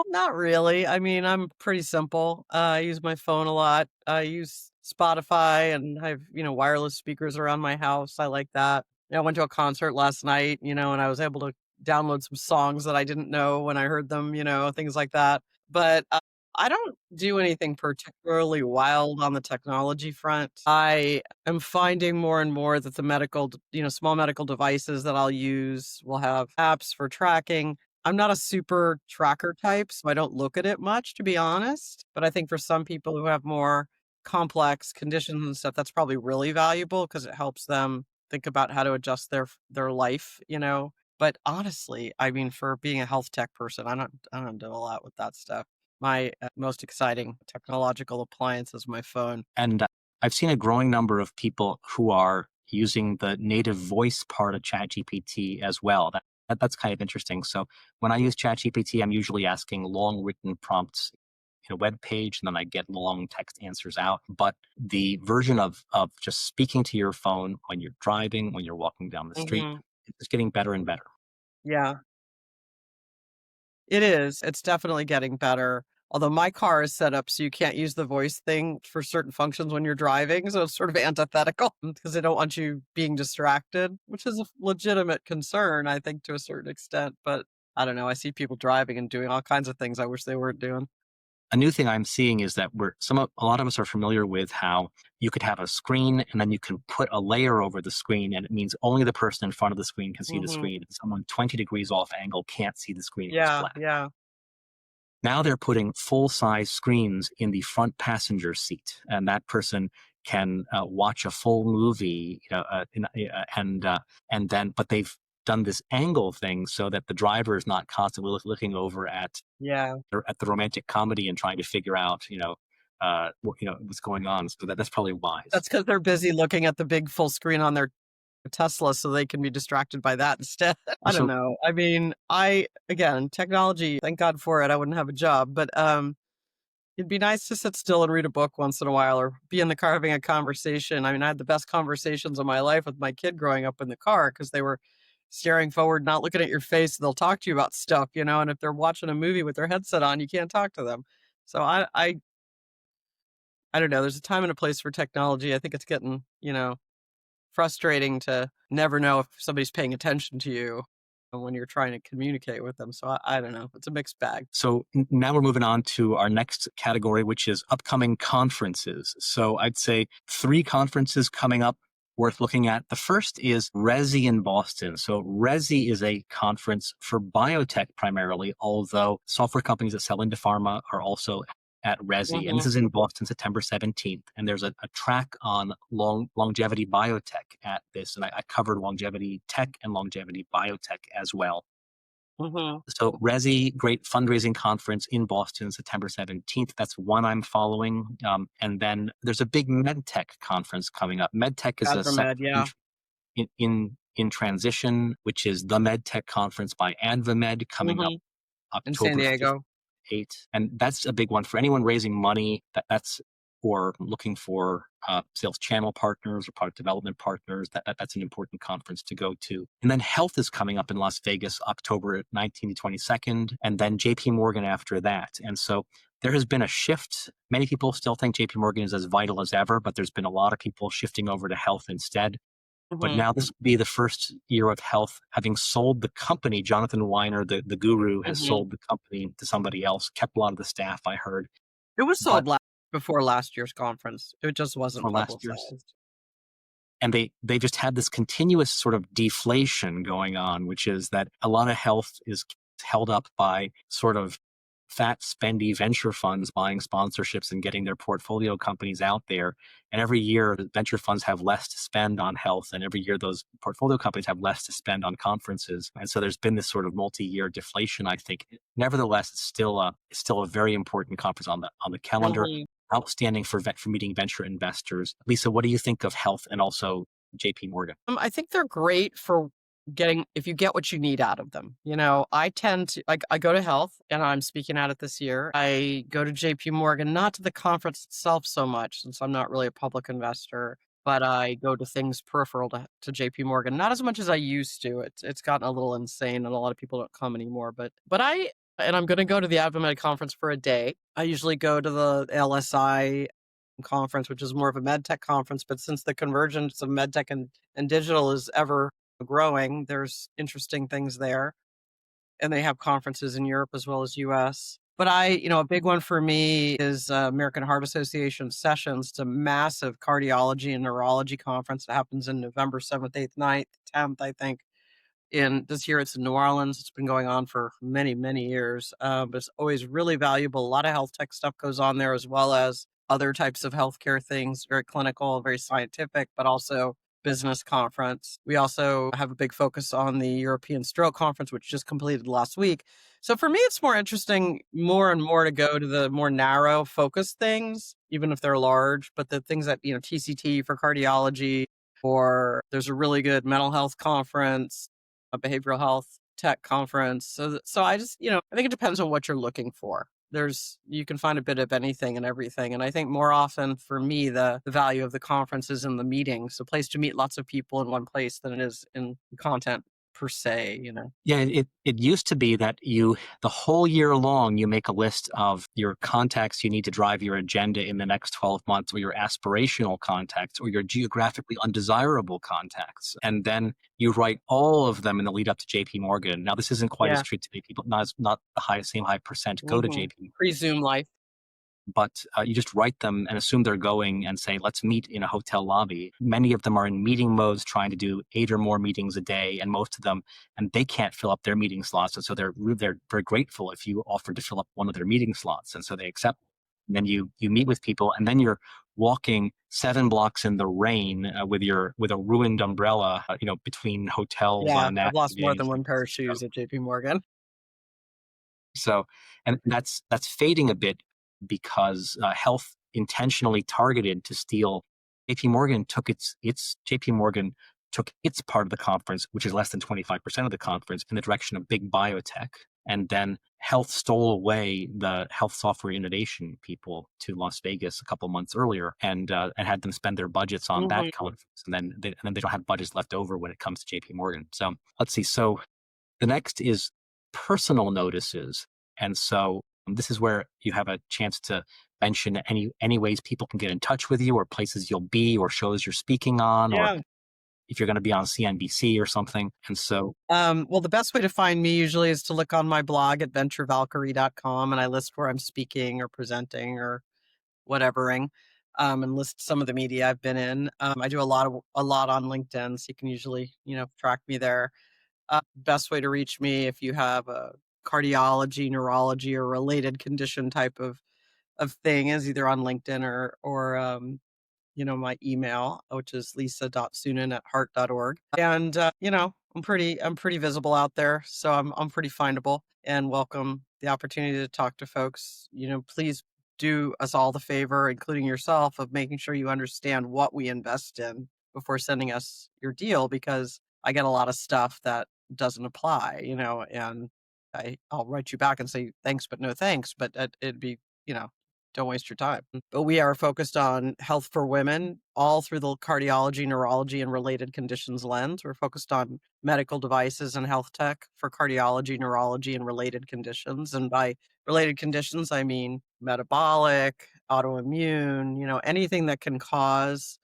not really. I mean, I'm pretty simple. I use my phone a lot. I use Spotify and I have, wireless speakers around my house. I like that. I went to a concert last night, and I was able to download some songs that I didn't know when I heard them, things like that. But I don't do anything particularly wild on the technology front. I am finding more and more that the small medical devices that I'll use will have apps for tracking. I'm not a super tracker type, so I don't look at it much, to be honest. But I think for some people who have more complex conditions and stuff, that's probably really valuable because it helps them think about how to adjust their life. But honestly, I mean, for being a health tech person, I don't do a lot with that stuff. My most exciting technological appliance is my phone. And I've seen a growing number of people who are using the native voice part of ChatGPT as well. That's kind of interesting. So when I use ChatGPT, I'm usually asking long written prompts in a web page, and then I get long text answers out. But the version of just speaking to your phone when you're driving, when you're walking down the street, Hmm. it's getting better and better. Yeah. It is. It's definitely getting better. Although my car is set up so you can't use the voice thing for certain functions when you're driving. So it's sort of antithetical because they don't want you being distracted, which is a legitimate concern, I think, to a certain extent. But I don't know. I see people driving and doing all kinds of things I wish they weren't doing. A new thing I'm seeing is that a lot of us are familiar with how you could have a screen and then you can put a layer over the screen, and it means only the person in front of the screen can see the Hmm. screen, and someone 20 degrees off angle can't see the screen, it goes Yeah. black. Yeah. Now they're putting full size screens in the front passenger seat, and that person can watch a full movie, and then, but they've done this angle thing so that the driver is not constantly looking over Yeah. at the romantic comedy and trying to figure out, what's going on. So that's probably wise. That's because they're busy looking at the big full screen on their Tesla so they can be distracted by that instead. I don't So know. I mean, again, technology, thank God for it. I wouldn't have a job, but it'd be nice to sit still and read a book once in a while or be in the car having a conversation. I mean, I had the best conversations of my life with my kid growing up in the car because they were staring forward, not looking at your face. They'll talk to you about stuff, and if they're watching a movie with their headset on, you can't talk to them. So I don't know. There's a time and a place for technology. I think it's getting, frustrating to never know if somebody's paying attention to you when you're trying to communicate with them. So I don't know. It's a mixed bag. now we're moving on to our next category, which is upcoming conferences. So I'd say 3 conferences coming up worth looking at. The first is Resi in Boston. So Resi is a conference for biotech primarily, although software companies that sell into pharma are also at Resi. And this Hmm. is in Boston, September 17th. And there's a track on longevity biotech at this. And I covered longevity tech and longevity biotech as well. Hmm. So Resi, great fundraising conference in Boston, September 17th. That's one I'm following. And then there's a big MedTech conference coming up. MedTech is a AdvaMed, sector yeah. in transition, which is the MedTech conference by AdvaMed coming up Hmm. In San October 5th. Diego. Eight, and that's a big one for anyone raising money. That's or looking for sales channel partners or product development partners. That's an important conference to go to. And then Health is coming up in Las Vegas, October 19th to 22nd, and then JP Morgan after that. And so there has been a shift. Many people still think JP Morgan is as vital as ever, but there's been a lot of people shifting over to Health instead. But Hmm. now this will be the first year of Health having sold the company. Jonathan Weiner, the guru, has Hmm. sold the company to somebody else, kept a lot of the staff, I heard. It was But sold before last year's conference. It just wasn't for last year's, publicized. and they just had this continuous sort of deflation going on, which is that a lot of health is held up by sort of fat, spendy venture funds buying sponsorships and getting their portfolio companies out there. And every year, the venture funds have less to spend on health, and every year, those portfolio companies have less to spend on conferences. And so there's been this sort of multi-year deflation, I think. Nevertheless, it's still a very important conference on the calendar, Mhm. outstanding for meeting venture investors. Lisa, what do you think of health and also JP Morgan? I think they're great for getting if you get what you need out of them. I tend to like I go to health and I'm speaking at it this year. I go to JP Morgan, not to the conference itself so much since I'm not really a public investor, but I go to things peripheral to JP Morgan, not as much as I used to. It's gotten a little insane and a lot of people don't come anymore. But I'm gonna go to the AdvaMed conference for a day. I usually go to the LSI conference, which is more of a med tech conference. But since the convergence of med tech and digital is ever growing, there's interesting things there. And they have conferences in Europe as well as US. But a big one for me is American Heart Association Sessions. It's a massive cardiology and neurology conference that happens in November 7th, 8th, 9th, 10th, I think. In this year, it's in New Orleans. It's been going on for many, many years, but it's always really valuable. A lot of health tech stuff goes on there, as well as other types of healthcare things, very clinical, very scientific, but also business conference. We also have a big focus on the European Stroke Conference, which just completed last week. So for me, it's more interesting more and more to go to the more narrow focus things, even if they're large, but the things that, TCT for cardiology, or there's a really good mental health conference, a behavioral health tech conference. So I just, I think it depends on what you're looking for. You can find a bit of anything and everything. And I think more often for me, the value of the conference is in the meetings, a place to meet lots of people in one place than it is in content per se. Yeah, it used to be that the whole year long, you make a list of your contacts you need to drive your agenda in the next 12 months, or your aspirational contacts, or your geographically undesirable contacts. And then you write all of them in the lead up to JP Morgan. Now, this isn't quite as Yeah. true today. People, not the same high percent go to Hmm. JP, Pre-Zoom life. but you just write them and assume they're going and say, let's meet in a hotel lobby. Many of them are in meeting modes, trying to do 8 or more meetings a day, and most of them, and they can't fill up their meeting slots. And so they're very grateful if you offer to fill up one of their meeting slots. And so they accept. And then you meet with people, and then you're walking 7 blocks in the rain with a ruined umbrella, between hotels on Yeah. a I've nasty lost more day. than one pair of shoes at JP Morgan. So, and that's fading a bit because health intentionally targeted to steal. JP Morgan took JP Morgan took its part of the conference, which is less than 25% of the conference, in the direction of big biotech. And then health stole away the health software innovation people to Las Vegas a couple months earlier, and had them spend their budgets on that Hmm. conference. And then they don't have budgets left over when it comes to JP Morgan. So let's see. So the next is personal notices. And so this is where you have a chance to mention any ways people can get in touch with you, or places you'll be, or shows you're speaking on, or Yeah. if you're going to be on CNBC or something. And so, Well, the best way to find me usually is to look on my blog at venturevalkyrie.com, and I list where I'm speaking or presenting or whatevering, and list some of the media I've been in. I do a lot on LinkedIn, so you can usually, track me there. Best way to reach me if you have a cardiology, neurology, or related condition type of thing is either on LinkedIn or my email, which is lisa.suennen@heart.org. And I'm pretty visible out there, so I'm pretty findable and welcome the opportunity to talk to folks. Please do us all the favor, including yourself, of making sure you understand what we invest in before sending us your deal, because I get a lot of stuff that doesn't apply, and I'll write you back and say thanks, but no thanks. But it'd be, you know, don't waste your time. But we are focused on health for women all through the cardiology, neurology, and related conditions lens. We're focused on medical devices and health tech for cardiology, neurology, and related conditions. And by related conditions, I mean metabolic, autoimmune, anything that can cause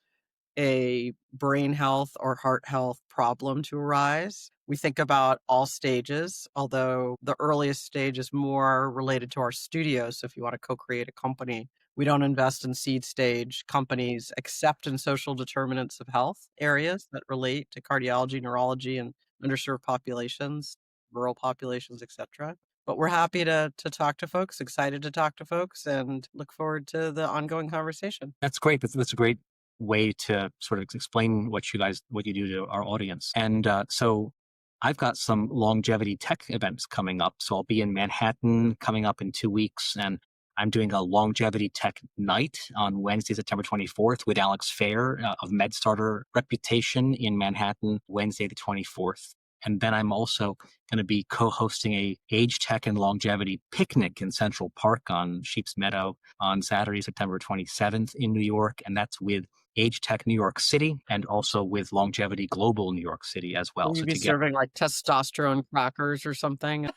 a brain health or heart health problem to arise. We think about all stages, although the earliest stage is more related to our studio. So if you want to co-create a company, we don't invest in seed stage companies except in social determinants of health areas that relate to cardiology, neurology, and underserved populations, rural populations, etc. But we're happy to talk to folks, excited to talk to folks, and look forward to the ongoing conversation. That's great. That's a great way to sort of explain what you do to our audience. And so I've got some longevity tech events coming up. So I'll be in Manhattan coming up in 2 weeks, and I'm doing a longevity tech night on Wednesday, September 24th with Alex Fair of MedStarter Reputation in Manhattan, Wednesday the 24th. And then I'm also going to be co-hosting a age tech and longevity picnic in Central Park on Sheep's Meadow on Saturday, September 27th in New York. And that's with Age Tech New York City and also with Longevity Global New York City as well. Will you So be together. serving, like, testosterone crackers or something?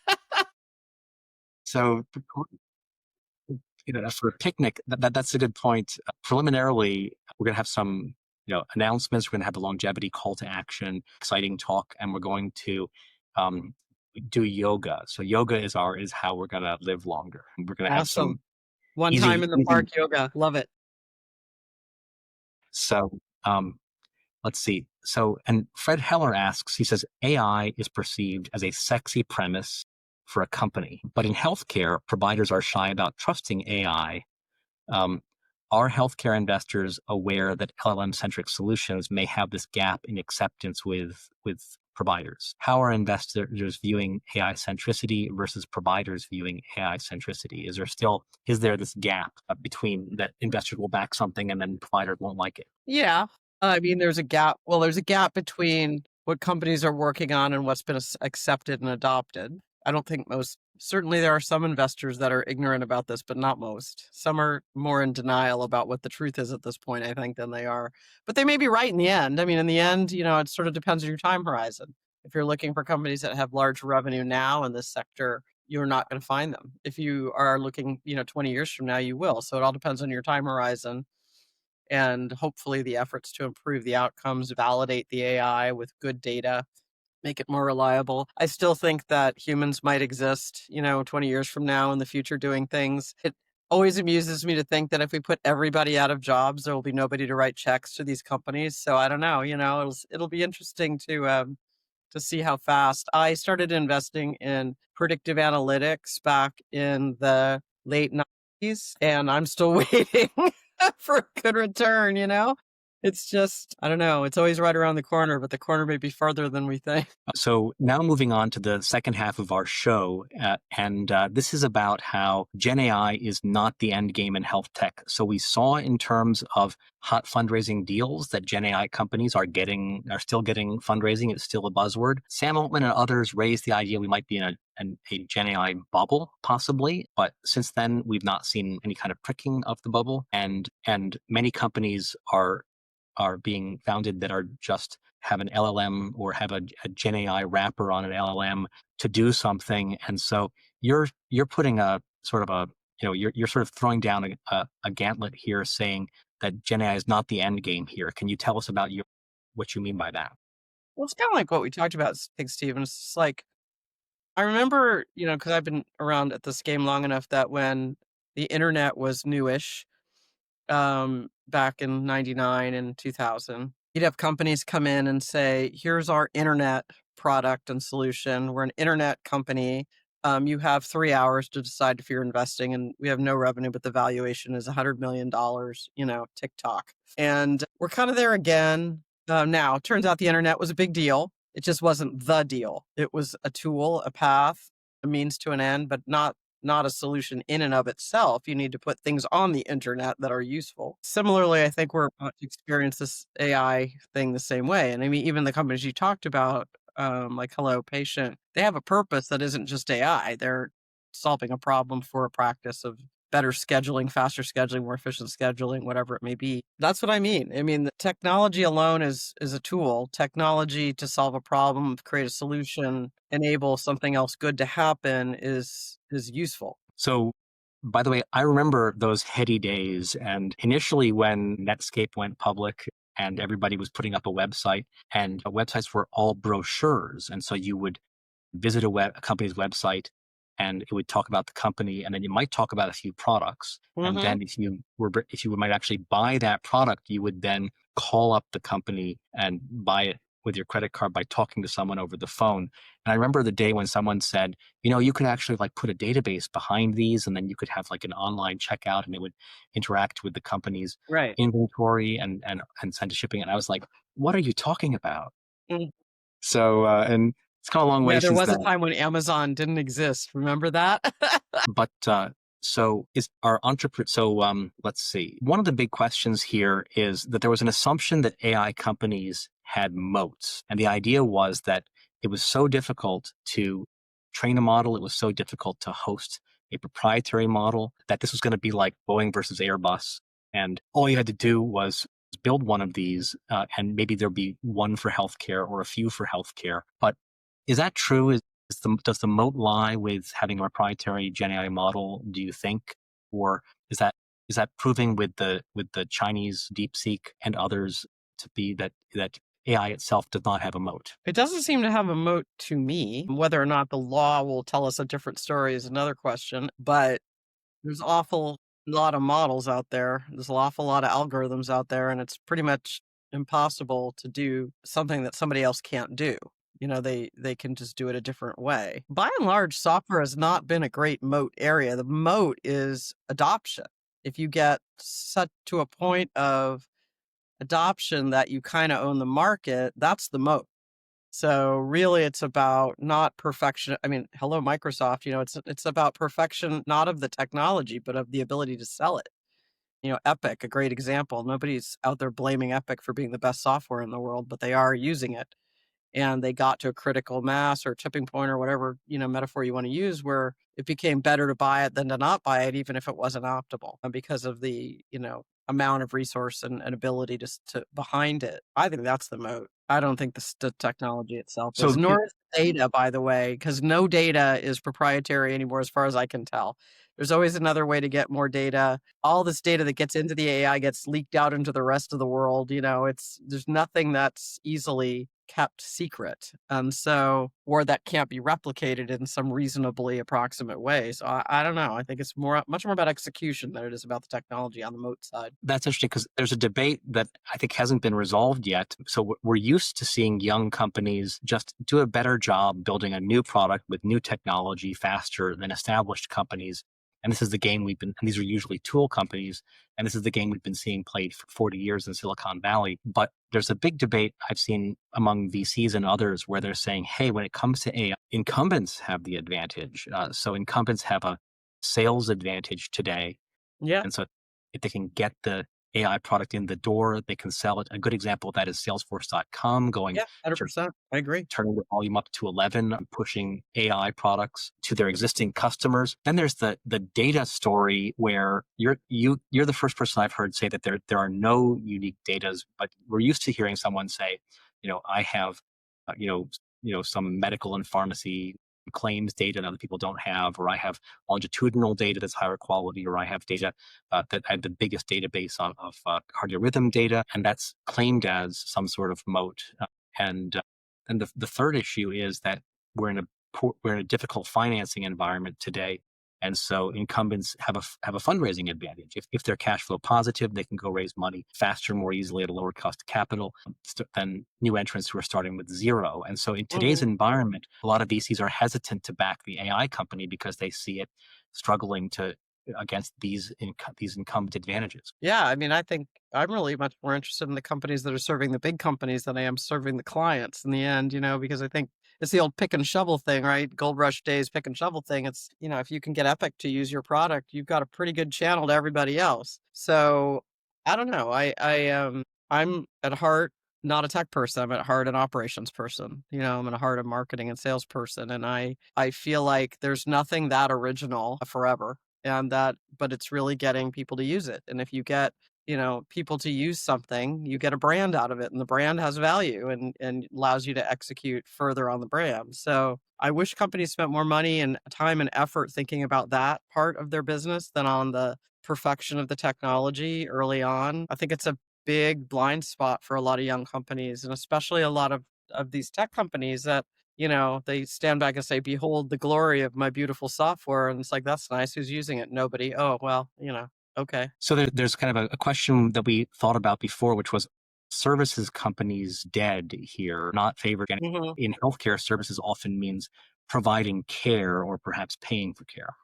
So for a picnic, that's a good point. Preliminarily, we're going to have some announcements. We're going to have a longevity call to action, exciting talk, and we're going to um, do yoga. So yoga is how we're going to live longer. We're going to have Awesome. some One time easy in the easy. park yoga. Love it. So let's see. So, and Fred Heller asks, he says, AI is perceived as a sexy premise for a company, but in healthcare, providers are shy about trusting AI. Um, are healthcare investors aware that LLM-centric solutions may have this gap in acceptance with providers? How are investors viewing AI centricity versus providers viewing AI centricity? Is there this gap between that investors will back something and then providers won't like it? Yeah. I mean, there's a gap. Well, there's a gap between what companies are working on and what's been accepted and adopted. I don't think most, certainly there are some investors that are ignorant about this, but not most. Some are more in denial about what the truth is at this point, I think, than they are. But they may be right in the end. I mean, in the end, it sort of depends on your time horizon. If you're looking for companies that have large revenue now in this sector, you're not going to find them. If you are looking, 20 years from now, you will. So it all depends on your time horizon and hopefully the efforts to improve the outcomes, validate the AI with good data, make it more reliable. I still think that humans might exist, 20 years from now in the future doing things. It always amuses me to think that if we put everybody out of jobs, there will be nobody to write checks to these companies. So I don't know, it'll be interesting to see how fast. I started investing in predictive analytics back in the late 90s, and I'm still waiting for a good return. It's just, I don't know, it's always right around the corner, but the corner may be farther than we think. So now moving on to the second half of our show, and this is about how Gen AI is not the end game in health tech. So we saw in terms of hot fundraising deals that Gen AI companies are still getting fundraising. It's still a buzzword. Sam Altman and others raised the idea we might be in a Gen AI bubble, possibly. But since then, we've not seen any kind of pricking of the bubble, and many companies are being founded that are just have an LLM or have a Gen AI wrapper on an LLM to do something. And so you're putting a sort of a you're sort of throwing down a gauntlet here, saying that Gen AI is not the end game here. Can you tell us about what you mean by that? Well, it's kind of like what we talked about, I think, Stephen. It's just like, I remember, because I've been around at this game long enough that when the internet was newish, back in 99 and 2000. You'd have companies come in and say, here's our internet product and solution. We're an internet company. You have 3 hours to decide if you're investing, and we have no revenue, but the valuation is $100 million, TikTok. And we're kind of there again. Now, it turns out the internet was a big deal. It just wasn't the deal. It was a tool, a path, a means to an end, but not a solution in and of itself. You need to put things on the internet that are useful. Similarly, I think we're about to experience this AI thing the same way. And I mean, even the companies you talked about, like Hello Patient, they have a purpose that isn't just AI. They're solving a problem for a practice of better scheduling, faster scheduling, more efficient scheduling, whatever it may be. That's what I mean. I mean, the technology alone is a tool. Technology to solve a problem, create a solution, enable something else good to happen is useful. So, by the way, I remember those heady days. And initially, when Netscape went public and everybody was putting up a website, and websites were all brochures. And so you would visit a company's website and it would talk about the company, and then you might talk about a few products. And Mhm. then if you might actually buy that product, you would then call up the company and buy it with your credit card by talking to someone over the phone. And I remember the day when someone said, you could actually like put a database behind these, and then you could have like an online checkout, and it would interact with the company's Right. inventory and send to shipping. And I was like, what are you talking about? Mm. So, and it's come a long way Yeah, there since was a then. time when Amazon didn't exist. Remember that? But so is our entrepreneur. So let's see. One of the big questions here is that there was an assumption that AI companies had moats, and the idea was that it was so difficult to train a model. It was so difficult to host a proprietary model that this was going to be like Boeing versus Airbus, and all you had to do was build one of these, and maybe there'll be one for healthcare or a few for healthcare. But is that true? Does the moat lie with having a proprietary GenAI model, do you think? Or is that proving with the Chinese DeepSeek and others to be that AI itself does not have a moat? It doesn't seem to have a moat to me. Whether or not the law will tell us a different story is another question, but there's awful lot of models out there. There's an awful lot of algorithms out there, and it's pretty much impossible to do something that somebody else can't do. They can just do it a different way. By and large, software has not been a great moat area. The moat is adoption. If you get set to a point of adoption that you kind of own the market, that's the moat. So really it's about not perfection. I mean, hello Microsoft, it's about perfection not of the technology, but of the ability to sell it. Epic, a great example. Nobody's out there blaming Epic for being the best software in the world, but they are using it. And they got to a critical mass or tipping point or whatever, metaphor you want to use, where it became better to buy it than to not buy it, even if it wasn't optimal, because of the, amount of resource and ability to behind it. I think that's the moat. I don't think the technology itself is, So nor is the data, by the way, because no data is proprietary anymore, as far as I can tell. There's always another way to get more data. All this data that gets into the AI gets leaked out into the rest of the world. There's nothing that's easily kept secret. Or that can't be replicated in some reasonably approximate way. So I don't know. I think it's much more about execution than it is about the technology on the moat side. that's interesting because there's a debate that I think hasn't been resolved yet. So we're used to seeing young companies just do a better job building a new product with new technology faster than established companies. And this is the game and these are usually tool companies. And this is the game we've been seeing played for 40 years in Silicon Valley. But there's a big debate I've seen among VCs and others where they're saying, hey, when it comes to AI, incumbents have the advantage. So incumbents have a sales advantage today. Yeah. And so if they can get the AI product in the door, they can sell it. A good example of that is Salesforce.com going, Yeah. 100%. I agree. turning the volume up to 11, pushing AI products to their existing customers. Then there's the data story where you're the first person I've heard say that there are no unique datas, but we're used to hearing someone say, I have, some medical and pharmacy claims data that other people don't have, or I have longitudinal data that's higher quality, or I have data that I have the biggest database of cardio rhythm data, and that's claimed as some sort of moat. And and the third issue is that we're in a difficult financing environment today, and so incumbents have a fundraising advantage. If they're cash flow positive, they can go raise money faster, more easily at a lower cost of capital than new entrants who are starting with zero. And so in today's Mhm. environment, a lot of VCs are hesitant to back the AI company because they see it struggling to against these incumbent advantages. Yeah, I mean, I think I'm really much more interested in the companies that are serving the big companies than I am serving the clients in the end, because I think it's the old pick and shovel thing, right? Gold rush days, pick and shovel thing. It's, if you can get Epic to use your product, you've got a pretty good channel to everybody else. So I don't know. I'm at heart not a tech person. I'm at heart an operations person. I'm at heart a marketing and sales person. And I feel like there's nothing that original forever. But it's really getting people to use it. And if you get, people to use something, you get a brand out of it, and the brand has value and allows you to execute further on the brand. So I wish companies spent more money and time and effort thinking about that part of their business than on the perfection of the technology early on. I think it's a big blind spot for a lot of young companies, and especially a lot of these tech companies that they stand back and say, behold the glory of my beautiful software. And it's like, that's nice. Who's using it? Nobody. Oh, well, okay. So there's kind of a question that we thought about before, which was services companies dead here, not favored. And Mhm. in healthcare, services often means providing care or perhaps paying for care.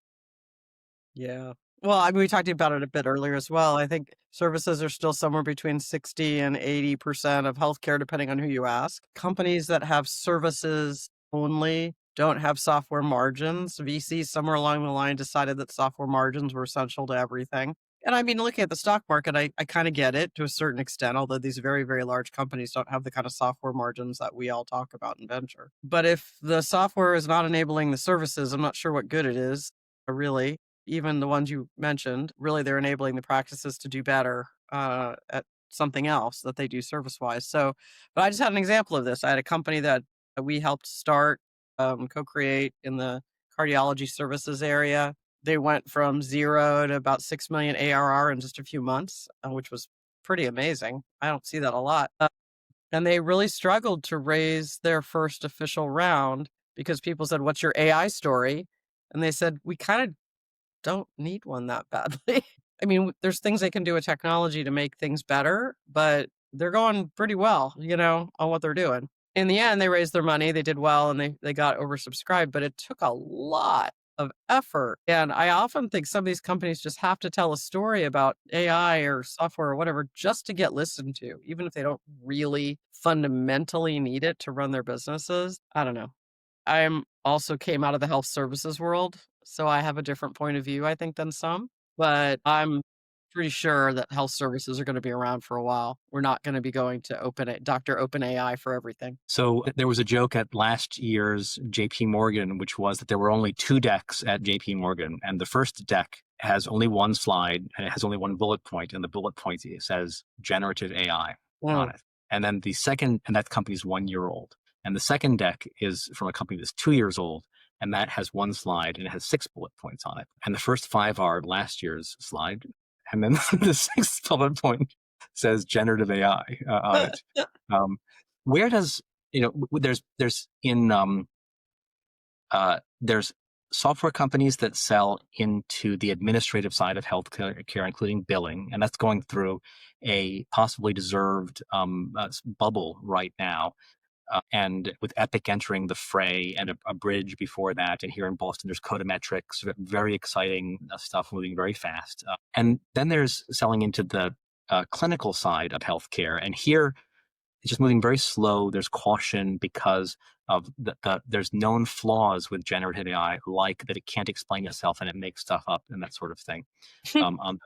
Yeah. Well, I mean, we talked about it a bit earlier as well. I think services are still somewhere between 60 and 80% of healthcare, depending on who you ask. Companies that have services only don't have software margins. VCs somewhere along the line decided that software margins were essential to everything. And I mean, looking at the stock market, I kind of get it to a certain extent, although these very, very large companies don't have the kind of software margins that we all talk about in venture. But if the software is not enabling the services, I'm not sure what good it is, really. Even the ones you mentioned, really they're enabling the practices to do better at something else that they do service wise. So, but I just had an example of this. I had a company that we helped start, co-create in the cardiology services area. They went from 0 to about 6 million ARR in just a few months, which was pretty amazing. I don't see that a lot. And they really struggled to raise their first official round because people said, "What's your AI story?" And they said, "We kind of don't need one that badly." I mean, there's things they can do with technology to make things better, but they're going pretty well, on what they're doing. In the end, they raised their money, they did well, and they got oversubscribed, but it took a lot of effort. And I often think some of these companies just have to tell a story about AI or software or whatever just to get listened to, even if they don't really fundamentally need it to run their businesses. I don't know. I'm also came out of the health services world, so I have a different point of view, I think, than some, but I'm pretty sure that health services are gonna be around for a while. We're not gonna be going to Dr. OpenAI for everything. So there was a joke at last year's JP Morgan, which was that there were only two decks at JP Morgan. And the first deck has only one slide and it has only one bullet point. And the bullet point says generative AI on Mm. it. And then the second, and that company's 1 year old. And the second deck is from a company that's 2 years old. And that has one slide and it has six bullet points on it. And the first five are last year's slide. And then the sixth bullet point says generative AI on it. Um, where does there's software companies that sell into the administrative side of healthcare, including billing, and that's going through a possibly deserved bubble right now. And with Epic entering the fray and a bridge before that, and here in Boston, there's Codometrics, very exciting stuff moving very fast. And then there's selling into the clinical side of healthcare, and here it's just moving very slow. There's caution because of there's known flaws with generative AI, like that it can't explain itself and it makes stuff up and that sort of thing on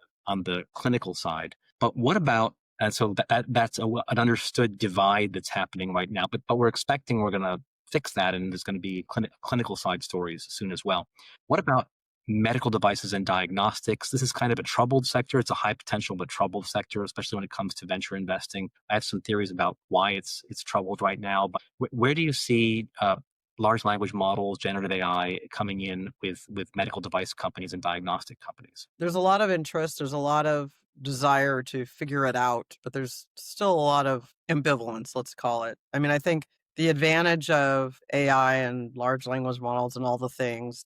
the clinical side. But what about and so that's an understood divide that's happening right now. But we're going to fix that, and there's going to be clinical side stories soon as well. What about medical devices and diagnostics? This is kind of a troubled sector. It's a high potential but troubled sector, especially when it comes to venture investing. I have some theories about why it's troubled right now. But where do you see large language models, generative AI coming in with medical device companies and diagnostic companies? There's a lot of interest, there's a lot of desire to figure it out, but there's still a lot of ambivalence, let's call it. I mean, I think the advantage of AI and large language models and all the things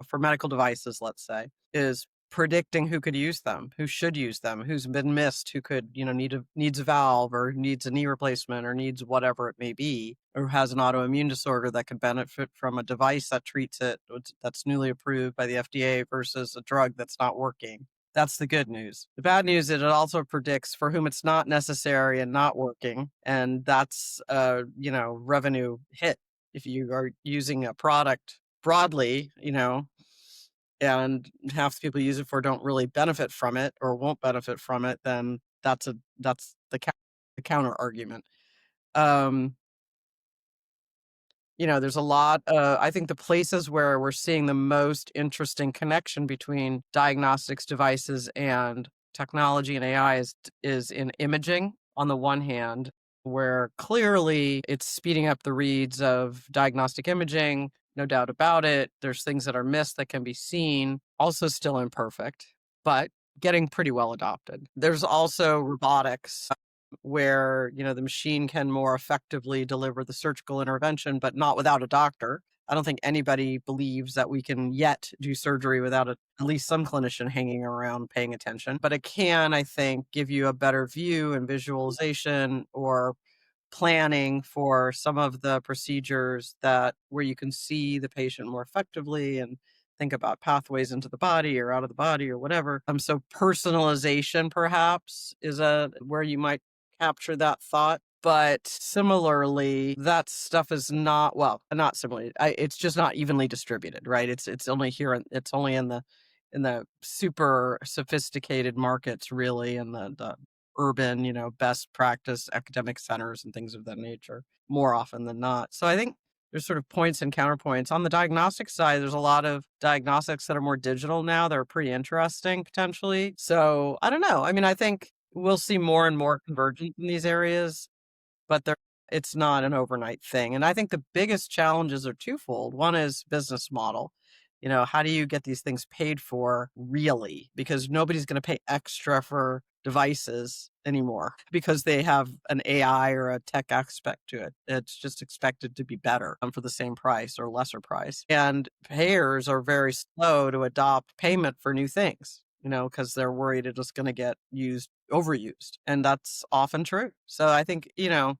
for medical devices, let's say, is predicting who could use them, who should use them, who's been missed, who could, needs a valve or needs a knee replacement or needs whatever it may be, or has an autoimmune disorder that could benefit from a device that treats it that's newly approved by the FDA versus a drug that's not working. That's the good news. The bad news is it also predicts for whom it's not necessary and not working. And that's revenue hit if you are using a product broadly, and half the people use it for don't really benefit from it or won't benefit from it, then that's the counter argument. Um, there's a lot, I think the places where we're seeing the most interesting connection between diagnostics devices and technology and AI is in imaging on the one hand, where clearly it's speeding up the reads of diagnostic imaging, no doubt about it. There's things that are missed that can be seen, also still imperfect, but getting pretty well adopted. There's also robotics where the machine can more effectively deliver the surgical intervention, but not without a doctor. I don't think anybody believes that we can yet do surgery without at least some clinician hanging around paying attention. But it can, I think, give you a better view and visualization or planning for some of the procedures that where you can see the patient more effectively and think about pathways into the body or out of the body or whatever. So personalization perhaps is a where you might capture that thought. But similarly, that stuff is not well, not similarly. It's just not evenly distributed, right? It's only here. It's only in the super sophisticated markets, really, and the urban, best practice academic centers and things of that nature more often than not. So I think there's sort of points and counterpoints. On the diagnostic side, there's a lot of diagnostics that are more digital now that are pretty interesting potentially. So I don't know. I mean, I think we'll see more and more convergence in these areas, but it's not an overnight thing. And I think the biggest challenges are twofold. One is business model. How do you get these things paid for really? Because nobody's going to pay extra for devices anymore because they have an AI or a tech aspect to it. It's just expected to be better for the same price or lesser price. And payers are very slow to adopt payment for new things, because they're worried it's just going to get overused. And that's often true. So I think, there's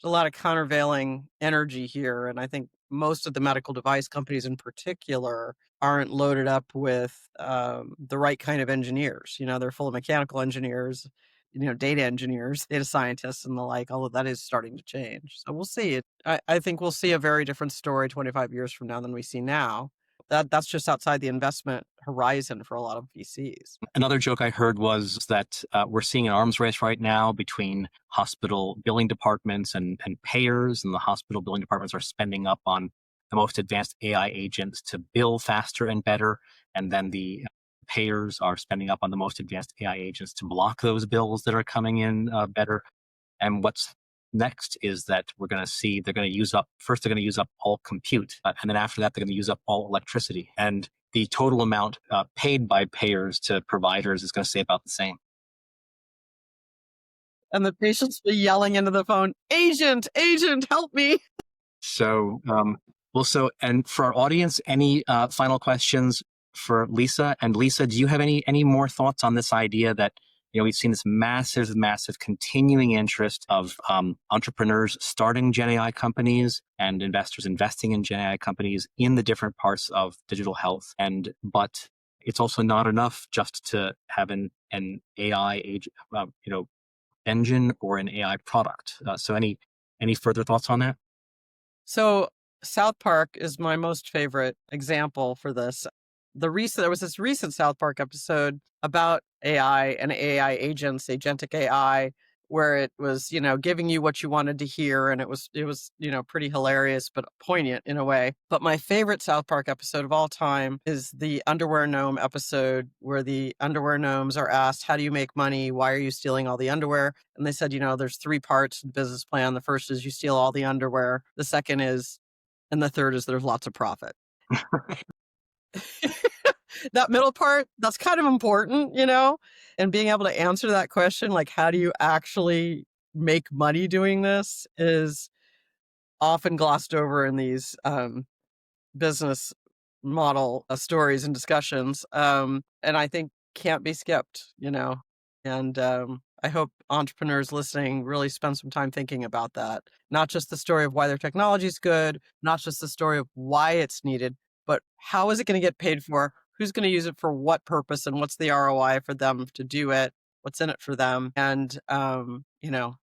a lot of countervailing energy here. And I think most of the medical device companies in particular aren't loaded up with the right kind of engineers. They're full of mechanical engineers, data engineers, data scientists, and the like, although that is starting to change. So we'll see. I think we'll see a very different story 25 years from now than we see now. That's just outside the investment horizon for a lot of VCs. Another joke I heard was that we're seeing an arms race right now between hospital billing departments and payers, and the hospital billing departments are spending up on the most advanced AI agents to bill faster and better, and then the payers are spending up on the most advanced AI agents to block those bills that are coming in better. And what's next is that we're going to see they're going to use up first, they're going to use up all compute, and then after that, they're going to use up all electricity. And the total amount paid by payers to providers is going to stay about the same. And the patients be yelling into the phone, agent, help me. So, and for our audience, any final questions for Lisa? And Lisa, do you have any more thoughts on this idea that we've seen this massive continuing interest of entrepreneurs starting GenAI companies and investors investing in GenAI companies in the different parts of digital health. But it's also not enough just to have an AI engine or an AI product. So any further thoughts on that? So South Park is my most favorite example for this. There was this recent South Park episode about AI and AI agents, agentic AI, where it was, giving you what you wanted to hear, and it was, pretty hilarious but poignant in a way. But my favorite South Park episode of all time is the underwear gnome episode, where the underwear gnomes are asked, "How do you make money? Why are you stealing all the underwear?" And they said, there's three parts to the business plan. The first is you steal all the underwear. The second is, and the third is there's lots of profit. That middle part, that's kind of important, and being able to answer that question, like, how do you actually make money doing this, is often glossed over in these business model stories and discussions. And I think can't be skipped, and I hope entrepreneurs listening really spend some time thinking about that. Not just the story of why their technology is good, not just the story of why it's needed, but how is it going to get paid for? Who's going to use it for what purpose, and what's the ROI for them to do it? What's in it for them? And,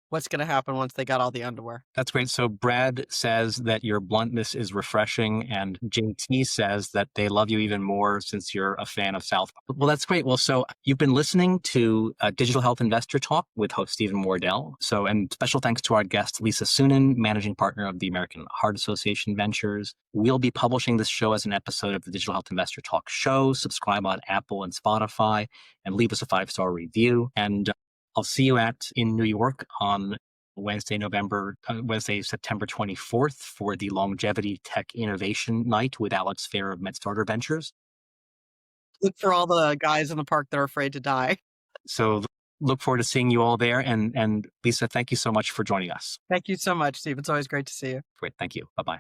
what's going to happen once they got all the underwear? That's great. So Brad says that your bluntness is refreshing, and JT says that they love you even more since you're a fan of South Park. Well, that's great. Well, so you've been listening to Digital Health Investor Talk with host Stephen Wardell. So, and special thanks to our guest, Lisa Suennen, managing partner of the American Heart Association Ventures. We'll be publishing this show as an episode of the Digital Health Investor Talk show. Subscribe on Apple and Spotify and leave us a 5-star review. And I'll see you in New York on Wednesday, September 24th for the Longevity Tech Innovation Night with Alex Fair of MedStarter Ventures. Look for all the guys in the park that are afraid to die. So look forward to seeing you all there. And Lisa, thank you so much for joining us. Thank you so much, Steve. It's always great to see you. Great. Thank you. Bye-bye.